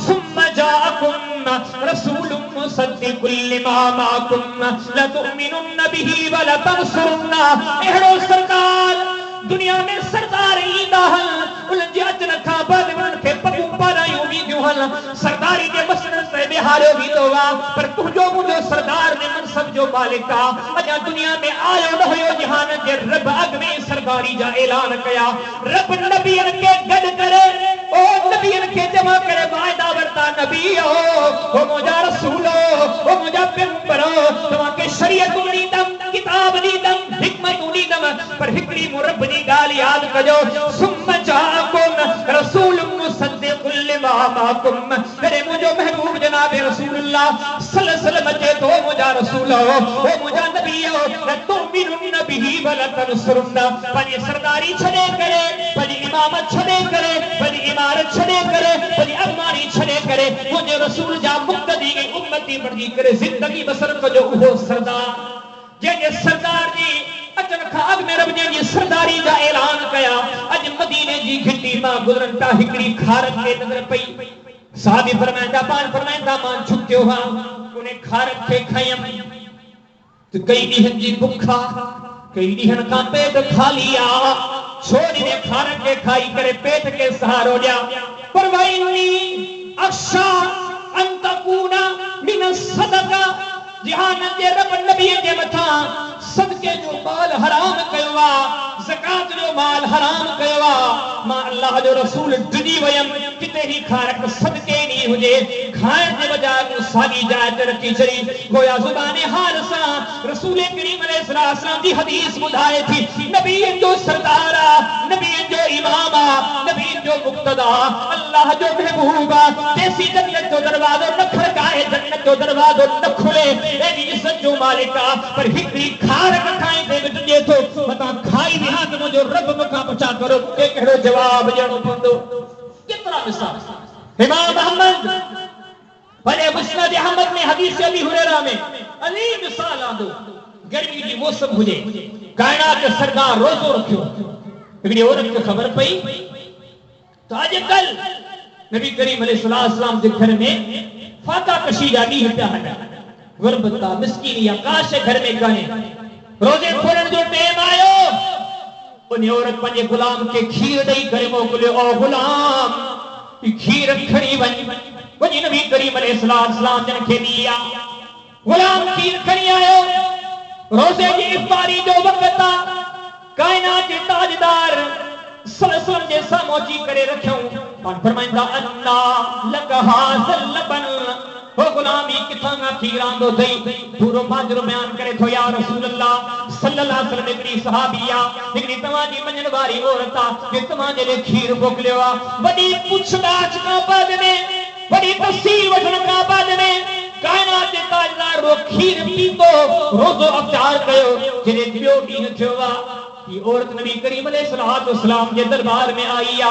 सुम्मा जाअकुम रसूलुम मुसद्दिकुल लिमा माअकुम लतुमिनुन बिही व लतंसुरुन्ना। अहिड़ो सरदार दुनिया में सरदार ईंदा हल, उन्हनि जे अचण खां बाद उन्हनि खे पगूं पारायूं वींदियूं हल, सरदारी जे मसइलनि ते बिहारियो वेंदो आहे। पर तुंहिंजो मुंहिंजो सरदार ने मनसब जो मालिक आहे, अञा दुनिया में आयो न हुयो जहान जे रब अॻ में सरदारी जा ऐलान कया। रब नबीअनि खे गॾु करे, ओ नबीअनि खे जमा करे वाइदा वरिता, नबी हो मुंहिंजा रसूल हो मुंहिंजा पैगंबर, तव्हांखे शरीयतूं ॾींदमि, किताब ॾींदमि, हिकमतूं ॾींदमि, पर हिकड़ी मूं रब जी ॻाल्हि यादि कजो, सुम्म जाअकुम रसूलुम मुसद्दिकुल लिमा माकुम। मेरे मुझो महबूब जनाब रसूलुल्लाह सल्लल्लाहु अलैहि वसल्लम जे तो मुझा रसूल हो, ओ मुझा नबी हो, तुमिनुन बिही वला तनसुरुन्ना। पंहिंजी सरदारी छॾे करे, पंहिंजी इमामत छॾे करे, पंहिंजी इमारत छॾे करे, पंहिंजी अगवानी छॾे करे मुझे रसूल जा मुक़्तदी की उम्मती बणजी करे ज़िंदगी बसर कजो। उहो सरदार जंहिंजे सरदार जी अचण खां अॻु में रब जी सरदारी जा ऐलान कया। अॼु मदीने जी घिटी मां गुज़रन था, हिकिड़ी खार खे नज़र पई। साहबी फरमाईंदा पान फरमाईंदा मां छुटियो हा, उन खार खे खयमि त कई ॾींहंनि जी बुख आहे, कई ॾींहंनि खां पेट खाली आहे, छो इन खार खे खाई करे पेट खे सहारो ॾियां। पर वइनी अक्षा अन तकूना मिन सदका, जहानत जे रब नबी जे मथां सदके जो माल हराम कयो आहे, ज़कात जो माल हराम कयो आहे। मां अल्लाह जो रसूल डिॼी वयम, किथे ही खारक सदके नी हुजे, खाइण जे बजाय तूं साॻी जाइ ते रखी छॾी। गोया ज़ुबाने हाल सां रसूल करीम अलैहिस्सलाम जी हदीस ॿुधाए थी, नबीअनि जो सरदार आहे, नबीअनि जो इमाम आहे, नबीअनि जो मुक़्तदा, अल्लाह जो महबूब आहे। तेसी जन्नत जो दरवाज़ो न खड़काए, जन्नत जो दरवाज़ो न खुले, एॾी इज़त जो मालिक आहे। पर हिकिड़ी खारक खाई ते ॾिजे थो, मतां खाई विहा त मुंहिंजो रब मूंखां पुछा करो के कहिड़ो जवाब ॾियणो पवंदो। केतिरा मिसाल इमाम अहमद भले मुस्नद अहमद में हदीस अबी हुरैरा में अली मिसाल आंदो। गर्मी जी मौसम हुजे, कायनात जो सरदार रोज़ो रखियो, हिकिड़ी औरत खे ख़बर पई त अॼुकल्ह नबी करीम अलैहिस्सलाम जे घर में फाता कशी जा ॾींहं पिया हलनि, गुरबत मिस्कीनी आकाश घर में कान्हे, रोज़े खोलण जो टाइम आयो। उन औरत पंहिंजे गुलाम खे खीर ॾेई करे मोकिलियो, ओ गुलाम खीर खणी वञी नबी करीम अलैहिस्सलाम जन खे ॾी आ। गुलाम खीर खणी आयो, रोज़े जी इफ्तारी जो वक़्त आहे, कायनात जे ताजदार सलसलम जे साम्हूं अची करे रखियऊं। पाण फरमाईंदा अन्ना लक हाज़ल लबन, हो गुलामी किथां खां खीर आंदो अथई? पूरो माजरो बयान करे थो, या रसूल अल्लाह सल्लल्लाहु अलैहि वसल्लम हिकिड़ी सहाबी आहे, हिकिड़ी तव्हांजी मञण वारी औरत आहे, जे तव्हांजे लाइ खीर मोकिलियो आहे। वॾी पुछताछ खां बाद में, वॾी तफ़सील वठण खां बाद में कायनात जे ताजदार वो खीर पीतो, रोज़ो अफ़्तार कयो। जॾहिं ॿियो ॾींहुं थियो आहे, ये औरत नबी करीम अलैहिस्सलाम के दरबार में आई आ,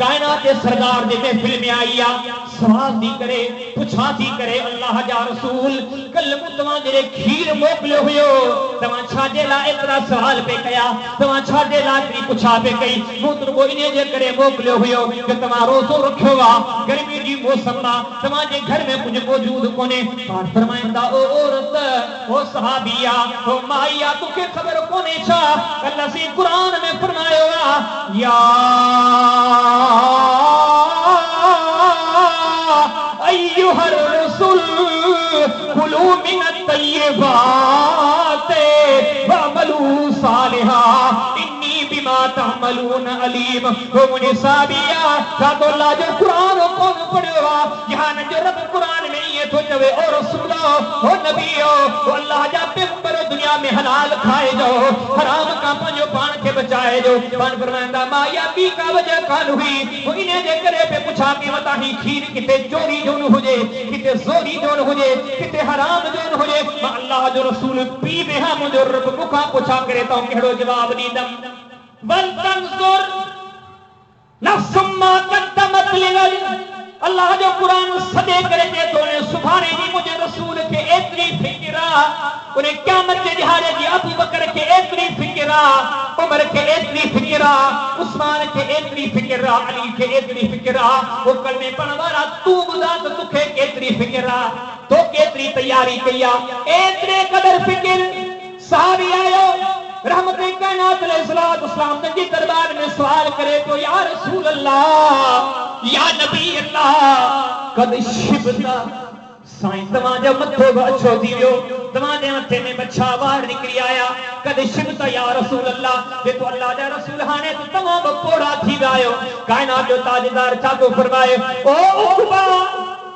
कायनात के सरदार के महफिल में आई आ, सवाल दी करे, पुछा थी करे, अल्लाह जा रसूल कल मु तव्हां जे खीर मोकिलियो हुयो, तव्हां छाजे लाइ एतिरा सवाल पे कया, तव्हां छाजे लाइ एतिरी पुछा पे कई? मूं तुरगो इन जे करे मोकिलियो हुयो कि तव्हां रोज़ो रखियो आहे, गर्मी जी मौसम आहे, तव्हां जे घर में कुछ मौजूद कोन्हे। पाण फरमाईंदा ओ औरत, ओ सहाबिया, ओ माइया, तोखे ख़बर कोन्हे छा अल्लाह कुरान में फरमायो या अय्युहर रसूल कुलू मिन अत्तय्यिबात वअमलू सालिहा इन्नी बिमा तअमलून अलीम। हो मुझे साबिया का तो अल्लाह जो कुरान कौन पढ़ियो आ, जहान जो रब कुरान में ये तो चवे ओ रसूलो, ओ नबियो, ओ अल्लाह जा पैगंबर दुनिया में हलाल खाए जाओ, हराम का पंजो पान के बचाए जो। पान फरमांदा माया बी का वजह कान हुई, वो इने जे करे पे पूछा के मता ही खीर किते चोरी जोन हुजे, किते जोरी जोन हुजे, किते हराम जोन हुजे, मां अल्लाह जो रसूल पी बे हा मुझो रब मुखा पूछा करे तो केड़ो जवाब दींदम। बल तंजुर नफ्सुम्मा कद्दमत लिगल, अल्लाह जो कुरान सदे करे दे तो ने सुभाने जी मुझे रसूल के एतरी फिक्रा, उन्हें क़यामत के दिहाड़े जी अबू बकर के एतरी फिक्रा, उमर के एतरी फिक्रा, उस्मान के एतरी फिक्रा, अली के एतरी फिक्रा, वो कलमे पढ़ण वाला तू बुधा तो तुखे केतरी फिक्रा, तो केतरी तैयारी कया, एतरे कदर फिक्र। सहाबी आयो रहमत कायनात अलैहिस्सलाम जी दरबार में सवाल करे तो या रसूल अल्लाह, या नबी अल्लाह, कद शिबता साईं तव्हांजो मथो बि अछो थी वियो, तव्हांजे मथे में बच्छा ॿाहिरि निकिरी आया, कद शिबता या रसूल अल्लाह, जे तो अल्लाह जा रसूल हाणे तो तव्हां बि पोड़ा थी विया आहियो। कायनात जो ताजदार छा थो फरमाए, ओ उक़बा,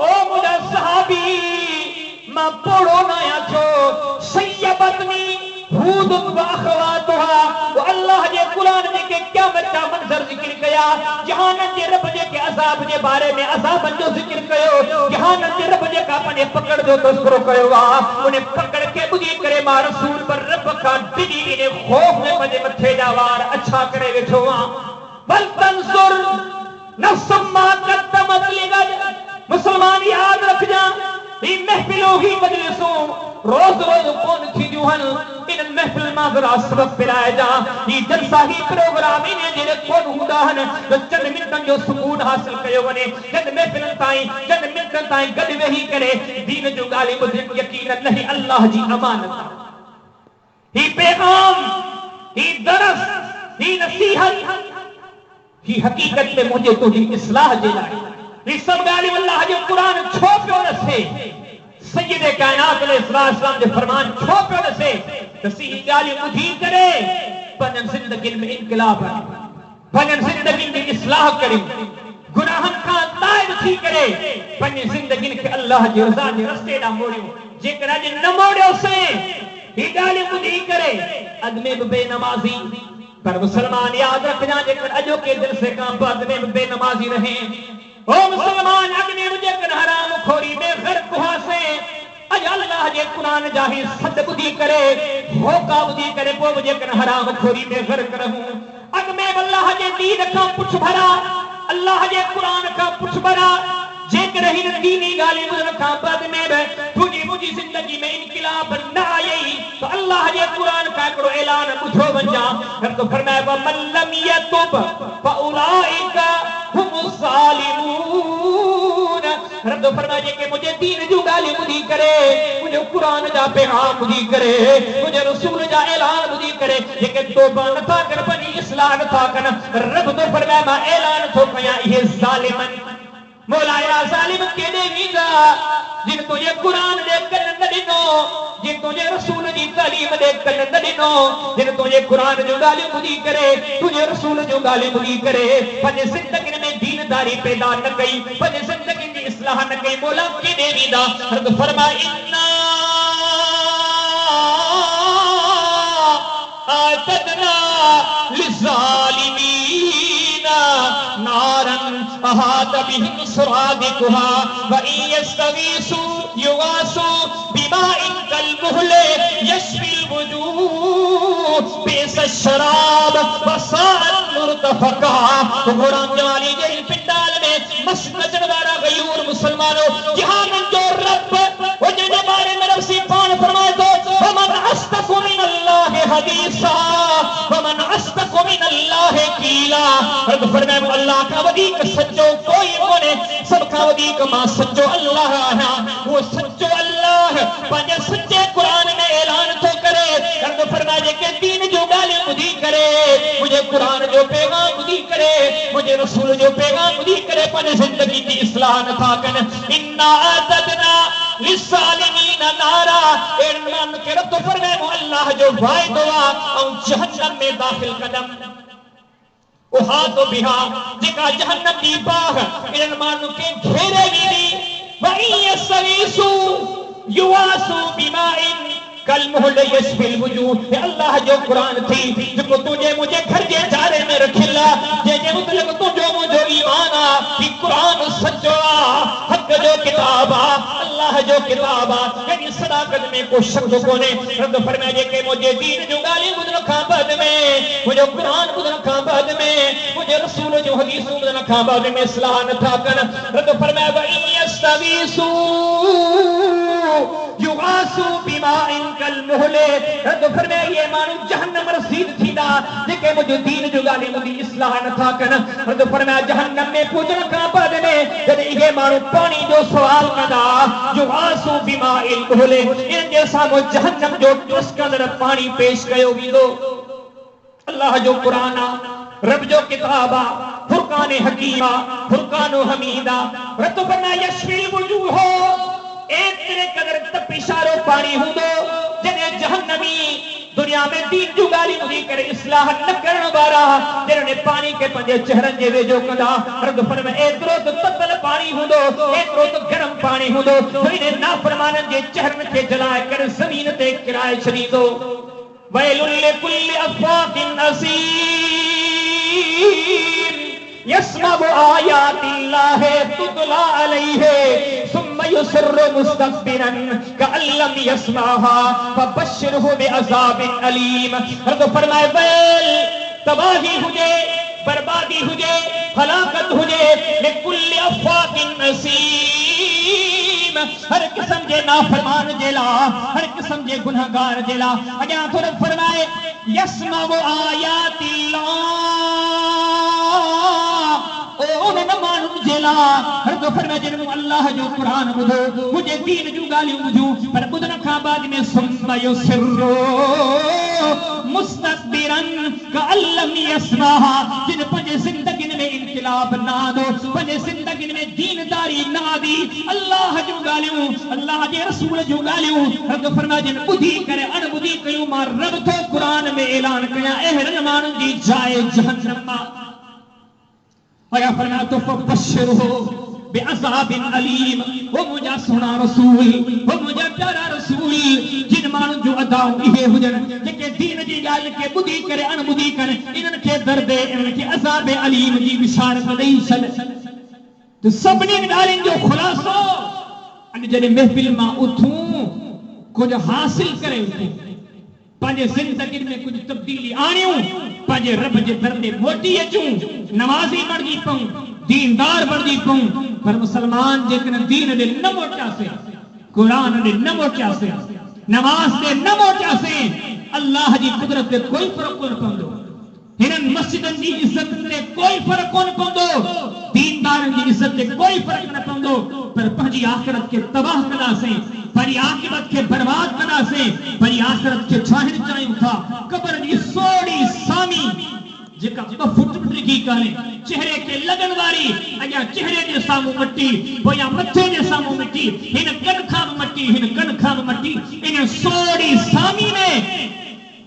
ओ मुंहिंजा सहाबी, मां पोड़ो न आहियां छो, सय्यबतनी हूद व अख़वातुहा, वो अल्लाह जे कुरान जेके क़यामत जा मंज़र ज़िक्र कया, जहानत जे रब जे के अज़ाब जे बारे में अज़ाबन जो ज़िक्र कयो, जहानत जे रब जे का अपने पकड़ जो तज़किरो कयो आ, उन्हें पकड़ के बुधी करे मां रसूल पर रब का डिगी इने खौफ में मजे मथे जा वार अच्छा करे वेठो आ। बल तंसुर नफ्सम्मा कद्दमत लिगद, मुसलमान याद रख जा, ई महफिलों ही मजलिसों रोज रोज कौन थी जुहन, इन महफिल मां जरा सबक पिलाए जा, ई जलसा ही प्रोग्राम इने जेरे कौन हुंदा हन जो चंद मिनटन जो सुकून हासिल कयो वने, चंद महफिल ताई चंद मिनटन ताई गड वेही करे दीन जो गाली मुझे यकीन नहीं अल्लाह जी अमानत, ही पैगाम, ही दरस, ही नसीहत, ही हकीकत में मुझे तुझी इस्लाह जे लाए, ही सब गाली अल्लाह जो कुरान छो पियो रसे, सय्यदे कायनात अलैहिस्सलाम जे फरमान छो पियो रसे, तसी ही गाली ॿुधी करे पंहिंजनि ज़िंदगियुनि में इनकलाब आए, पंहिंजनि ज़िंदगियुनि जी इस्लाह करी, गुनाहनि खां ताइब थी करे पंहिंजी ज़िंदगियुनि खे अल्लाह जे रज़ा जे रस्ते ॾांहुं मोड़ियो। जेकर अॼु न मोड़ियोसीं ही ॻाल्हियूं ॿुधी करे अॻ में बि बेनमाज़ी, पर मुसलमान याद रखना जेकर अजो के दिल से का बाद में बेनमाजी रहे, ओ मुसलमान अग्नि रुजे कर हराम खोरी में गर्क हुआ से अज अल्लाह जे कुरान जाही सद बुधी करे होका बुधी करे पो मुझे कर हराम खोरी में गर्क रहूं। अग में अल्लाह जे दीन का पुछ भरा, अल्लाह जे कुरान का पुछ भरा, जेकर ही दीनी गाली मुझे का बाद में तुझी मुझी जिंदगी में इनकलाब न आई तो अल्लाह जे कुरान का करो ऐलान बुझो बन जा। फिर तो फरमाया व मन लम यतुब फउलाइका हुमुस ज़ालिमून। रब तो फरमाया कि मुझे दीन जो गाली बुधी करे, मुझे कुरान जा पैगाम बुधी करे, मुझे रसूल जा ऐलान बुधी करे, जेके तौबा न था कर बनी इस्लाह न था कर, रब तो फरमाया मैं ऐलान तो कया ये ज़ालिमन मौलाया ज़ालिम केडे वींदा जिन तुझे कुरान दे कन न ॾिनो, जिन तुझे रसूल जी तालीम दे कन न ॾिनो, जिन तुझे कुरान जो ॻाल्हियूं ॿुधी करे तुझे रसूल जो ॻाल्हियूं ॿुधी करे पंहिंजे ज़िंदगी में दीनदारी पैदा न कई, पंहिंजे ज़िंदगी जी इस्लाह न कई, मौला केडे वींदा। हर फरमा इन्ना आतदना लिज़ालिमीना नारन अहात बिहिम सुरादिकुहा व इन यस्तगीसु युगासु बिमाइन कलमुहले यशफिल वजूह बिस शराब व साअत मुर्तफका। गुराम जवाली जे पिंडाल में मस्त नचण वारा गयूर मुसलमानों, जहानन जो रब वो जे बारे में रब पान फरमाए तो वमन अस्दक़ु मिनल्लाहि हदीसा वमन अस्दक़ु मिनल्लाहि क़ीला। रब फरमाए अल्लाह का वधीक सच्चो कोई कोने, सब का वधीक मां सच्चो अल्लाह है। वो सच्चो अल्लाह पंहिंजे सच्चे कुरान में ऐलान तो करे, रब फरमाए के दीन जो गाली ॿुधी करे, मुझे कुरान जो पैगाम ॿुधी करे, मुझे रसूल जो पैगाम ॿुधी करे पंहिंजी ज़िंदगी जी इस्लाह न था कनि। इन्ना अतदना लिस्सालिमीन नारा, एड़न के रब फरमाए अल्लाह जो वाइदो आ ऐं जहन्नम में दाखिल कदम उहा तो बिहा जेका जहन्नम दी बाह इन मानू के घेरे वीदी वही यसरीसु युवासु बिमाइन कल मुहल यशफिल वजूह। अल्लाह जो कुरान थी जो तुझे मुझे घर जे चारे में रखिला, जे मतलब तुझो मुझो ईमान आ कि कुरान सच्चो आ, हक जो किताब आ, अल्लाह जो किताब आ, यानी सदाकत में को शक कोने। रब फरमाए के मुझे दीन जो गाली बुझन खां बाद में, मुझे कुरान बुझन खां बाद में, मुझे रसूल जो हदीस बुझन खां बाद में इस्लाह न था कन। रब फरमाए व इन यस्तगीसु युगासु बिमाइन कल मुहले। रब फरमाए ये मानू जहन्नम रसीद थीदा जेके मुझे दीन जो गाली मुझी इस्लाह न था कन। रब फरमाए जहन्नम में पूजन खां बाद में जद ये मानू पानी जो सवाल कंदा युगासु बिमाइन मुहले, इन जे सामो जहन्नम जो टुस्कंदड़ पानी पेश कयो वींदो। अल्लाह जो कुरान आ, रब जो किताब आ, फुरकान हकीम आ, फुरकान हमीद आ। रब फरमाए यशफिल वजूह, एतरे कदर तपिशारो पानी हुंदो जने जहन्नमी दुनिया में दीन जो गाली ॿुधी करे इस्लाह न करण वारा जिन्होंने पानी के पंजे चेहरन जे वेझो कंदा। रब फरमाए एतिरो त ततल पानी हूंदो, एतिरो त गरम पानी हूंदो जो इन नाफरमाननि जे चेहरन खे जलाए करे ज़मीन ते किराए छॾींदो। वैलुल लिकुल्लि अफ़्वाकिन असीम, यस्मउ आयातिल्लाहि तुतला अलैहि सुम्मा युसिर्रु मुस्तक्बिरन कअल्लम यस्माहा फबश्शिरहु बिअज़ाबिन अलीम। और तो फरमाए वेल, तबाही हुजे, बर्बादी हुजे, हलाकत हुजे लिकुल्लि अफ़्वाकिन नसीम, हर किस्म जे नाफरमान जेला, हर किस्म जे गुनहगार जेला। अॻियां थोरो फरमाए यस्मउ आयातिल्लाह, उन्हनि माण्हुनि जे लाइ हर दफ़ो फरमाए जिन अल्लाह जो क़ुरान ॿुधो, मुंहिंजे दीन जूं ॻाल्हियूं ॿुधियूं, पर ॿुधण खां बाद में सुम्मा युसिर्रु मुस्तक्बिरन कअल्लम यस्माहा, जिन पंहिंजे ज़िंदगियुनि में इनक़िलाब न आंदो, पंहिंजे ज़िंदगियुनि में दीनदारी न आंदी, अल्लाह जूं ॻाल्हियूं, अल्लाह जे रसूल जूं ॻाल्हियूं हर दफ़ो फरमाए जिन ॿुधी करे अणॿुधी कयूं, मां रब थो क़ुरान में ऐलान कयां अहिड़नि माण्हुनि जी जाइ जहन्नम मां। या फरमाया तो फबश्शिरहु बिअज़ाबिन अलीम, वो मुंहिंजा सुहिणा रसूल, वो मुंहिंजा प्यारा रसूल, जिन माण्हुनि जूं अदाऊं इहे हुजनि जेके दीन जी ॻाल्हि खे ॿुधी करे अणॿुधी कनि, इन्हनि खे दर्द, इन्हनि खे अज़ाब अलीम जी बिशारत ॾेई छॾ। तो सभिनी ॻाल्हियुनि जो ख़ुलासो अॼु जॾहिं महफ़िल मां उथूं, कुझु हासिल करे उथूं, पंहिंजे ज़िंदगी में कुछ तब्दीली आणियूं, पंहिंजे रब जे दर ते मोटी अचूं, नमाज़ी बणिजी पऊं, दीनदार बणिजी पऊं। पर मुसलमान जेकॾहिं दीन ॾे न मोटियासीं, क़ुरान ॾे न मोटियासीं, नमाज़ ते न मोटियासीं, अल्लाह जी कुदरत ते कोई फ़र्क़ु कोन पवंदो, हिननि मस्जिदनि जी इज़त ते कोई फ़र्क़ु कोन पवंदो, दीनदारनि जी इज़त ते कोई फ़र्क़ु न पवंदो, पर पंहिंजी आख़िरत खे तबाह कंदासीं, पंहिंजी आक़िबत खे बर्बाद कंदासीं, पंहिंजी आख़िरत खे ठाहिण चाहियूं था। क़ब्र जी सोड़ी सामी जेका 2 फुट डिघी कान्हे, चेहरे खे लॻण वारी, अॻियां चेहरे जे साम्हूं मटी, पोयां मथे जे साम्हूं मटी, हिन कन खां बि मटी, हिन कन खां बि मटी, इन सोड़ी सामी में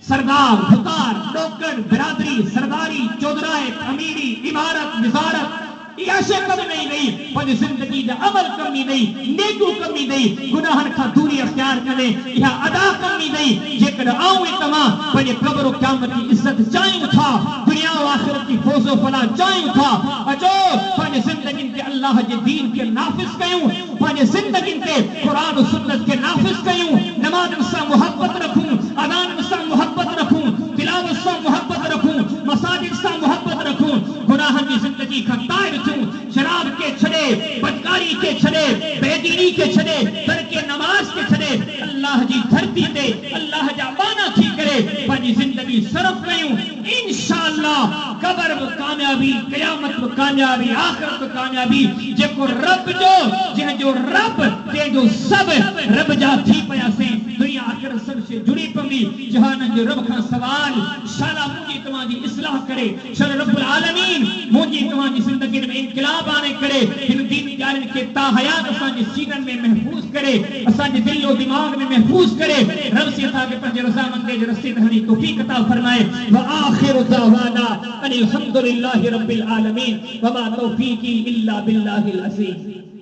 सरदार, हुकार, नौकर, बिरादरी, सरदारी, चौधराए, अमीरी, इमारत, विज़ारत, इहा शइ कम नहीं नहीं, पंहिंजी ज़िंदगी जा अमल कम नहीं नहीं, नेकूं कम नहीं नहीं, गुनाहनि खां दूरी अख़्तियार करे इहा अदा कम नहीं नहीं। जेकॾहिं आऊं ऐं तव्हां पंहिंजे क़ब्र क़यामत जी इज़त चाहियूं था, दुनिया ऐं आख़िरत जी फौज़ो फलाह चाहियूं था, अचो पंहिंजे ज़िंदगियुनि ते अल्लाह जे दीन खे नाफ़िज़ कयूं, पंहिंजे ज़िंदगियुनि ते क़ुरान और सुन्नत खे नाफ़िज़ कयूं, नमाज़नि सां मुहबत रखूं, अज़ाननि सां मुहबत रखूं, तिलावत सां मुहबत रखूं, मसाजिद सां मुहबत रखूं, गुनाहनि जी ज़िंदगी खां ताइर थियूं, शराब के छड़े, बदकारी के छड़े, बेदीनी के छड़े, दर के नमाज के छड़े, अल्लाह जी धरती ते अल्लाह जा बाना थी करे पंहिंजी ज़िंदगी सरफ कयूं, इंशाअल्लाह क़ब्र में कामयाबी, क़यामत में कामयाबी, आख़िरत में कामयाबी। जेको रब जो, जंहिंजो रब तंहिंजो सभु रब जा थी पियासीं, दुनिया आख़िरत सब से जुड़ी पवंदी। जहाननि जो रब खां सवाल, शाला मुंहिंजी तव्हांजी इस्लाह करे, शाला रब्बुल आलमीन मुंहिंजी तव्हांजी ज़िंदगी में इनक़िलाब आणे करे, हिन दीनी ॻाल्हियुनि खे ता हयात असांजे सीननि में महफ़ूज़ करे, असांजे दिल और दिमाग़ में महफ़ूज़ करे, रब से था कि पंहिंजे रज़ामंदीअ जे रस्ते ते हली तौफ़ीक़ अता फरमाए। व आख़िरु दअवाना अनिल हम्दुलिल्लाहि रब्बिल आलमीन व मा तौफ़ीक़ी इल्ला बिल्लाहिल अज़ीज़।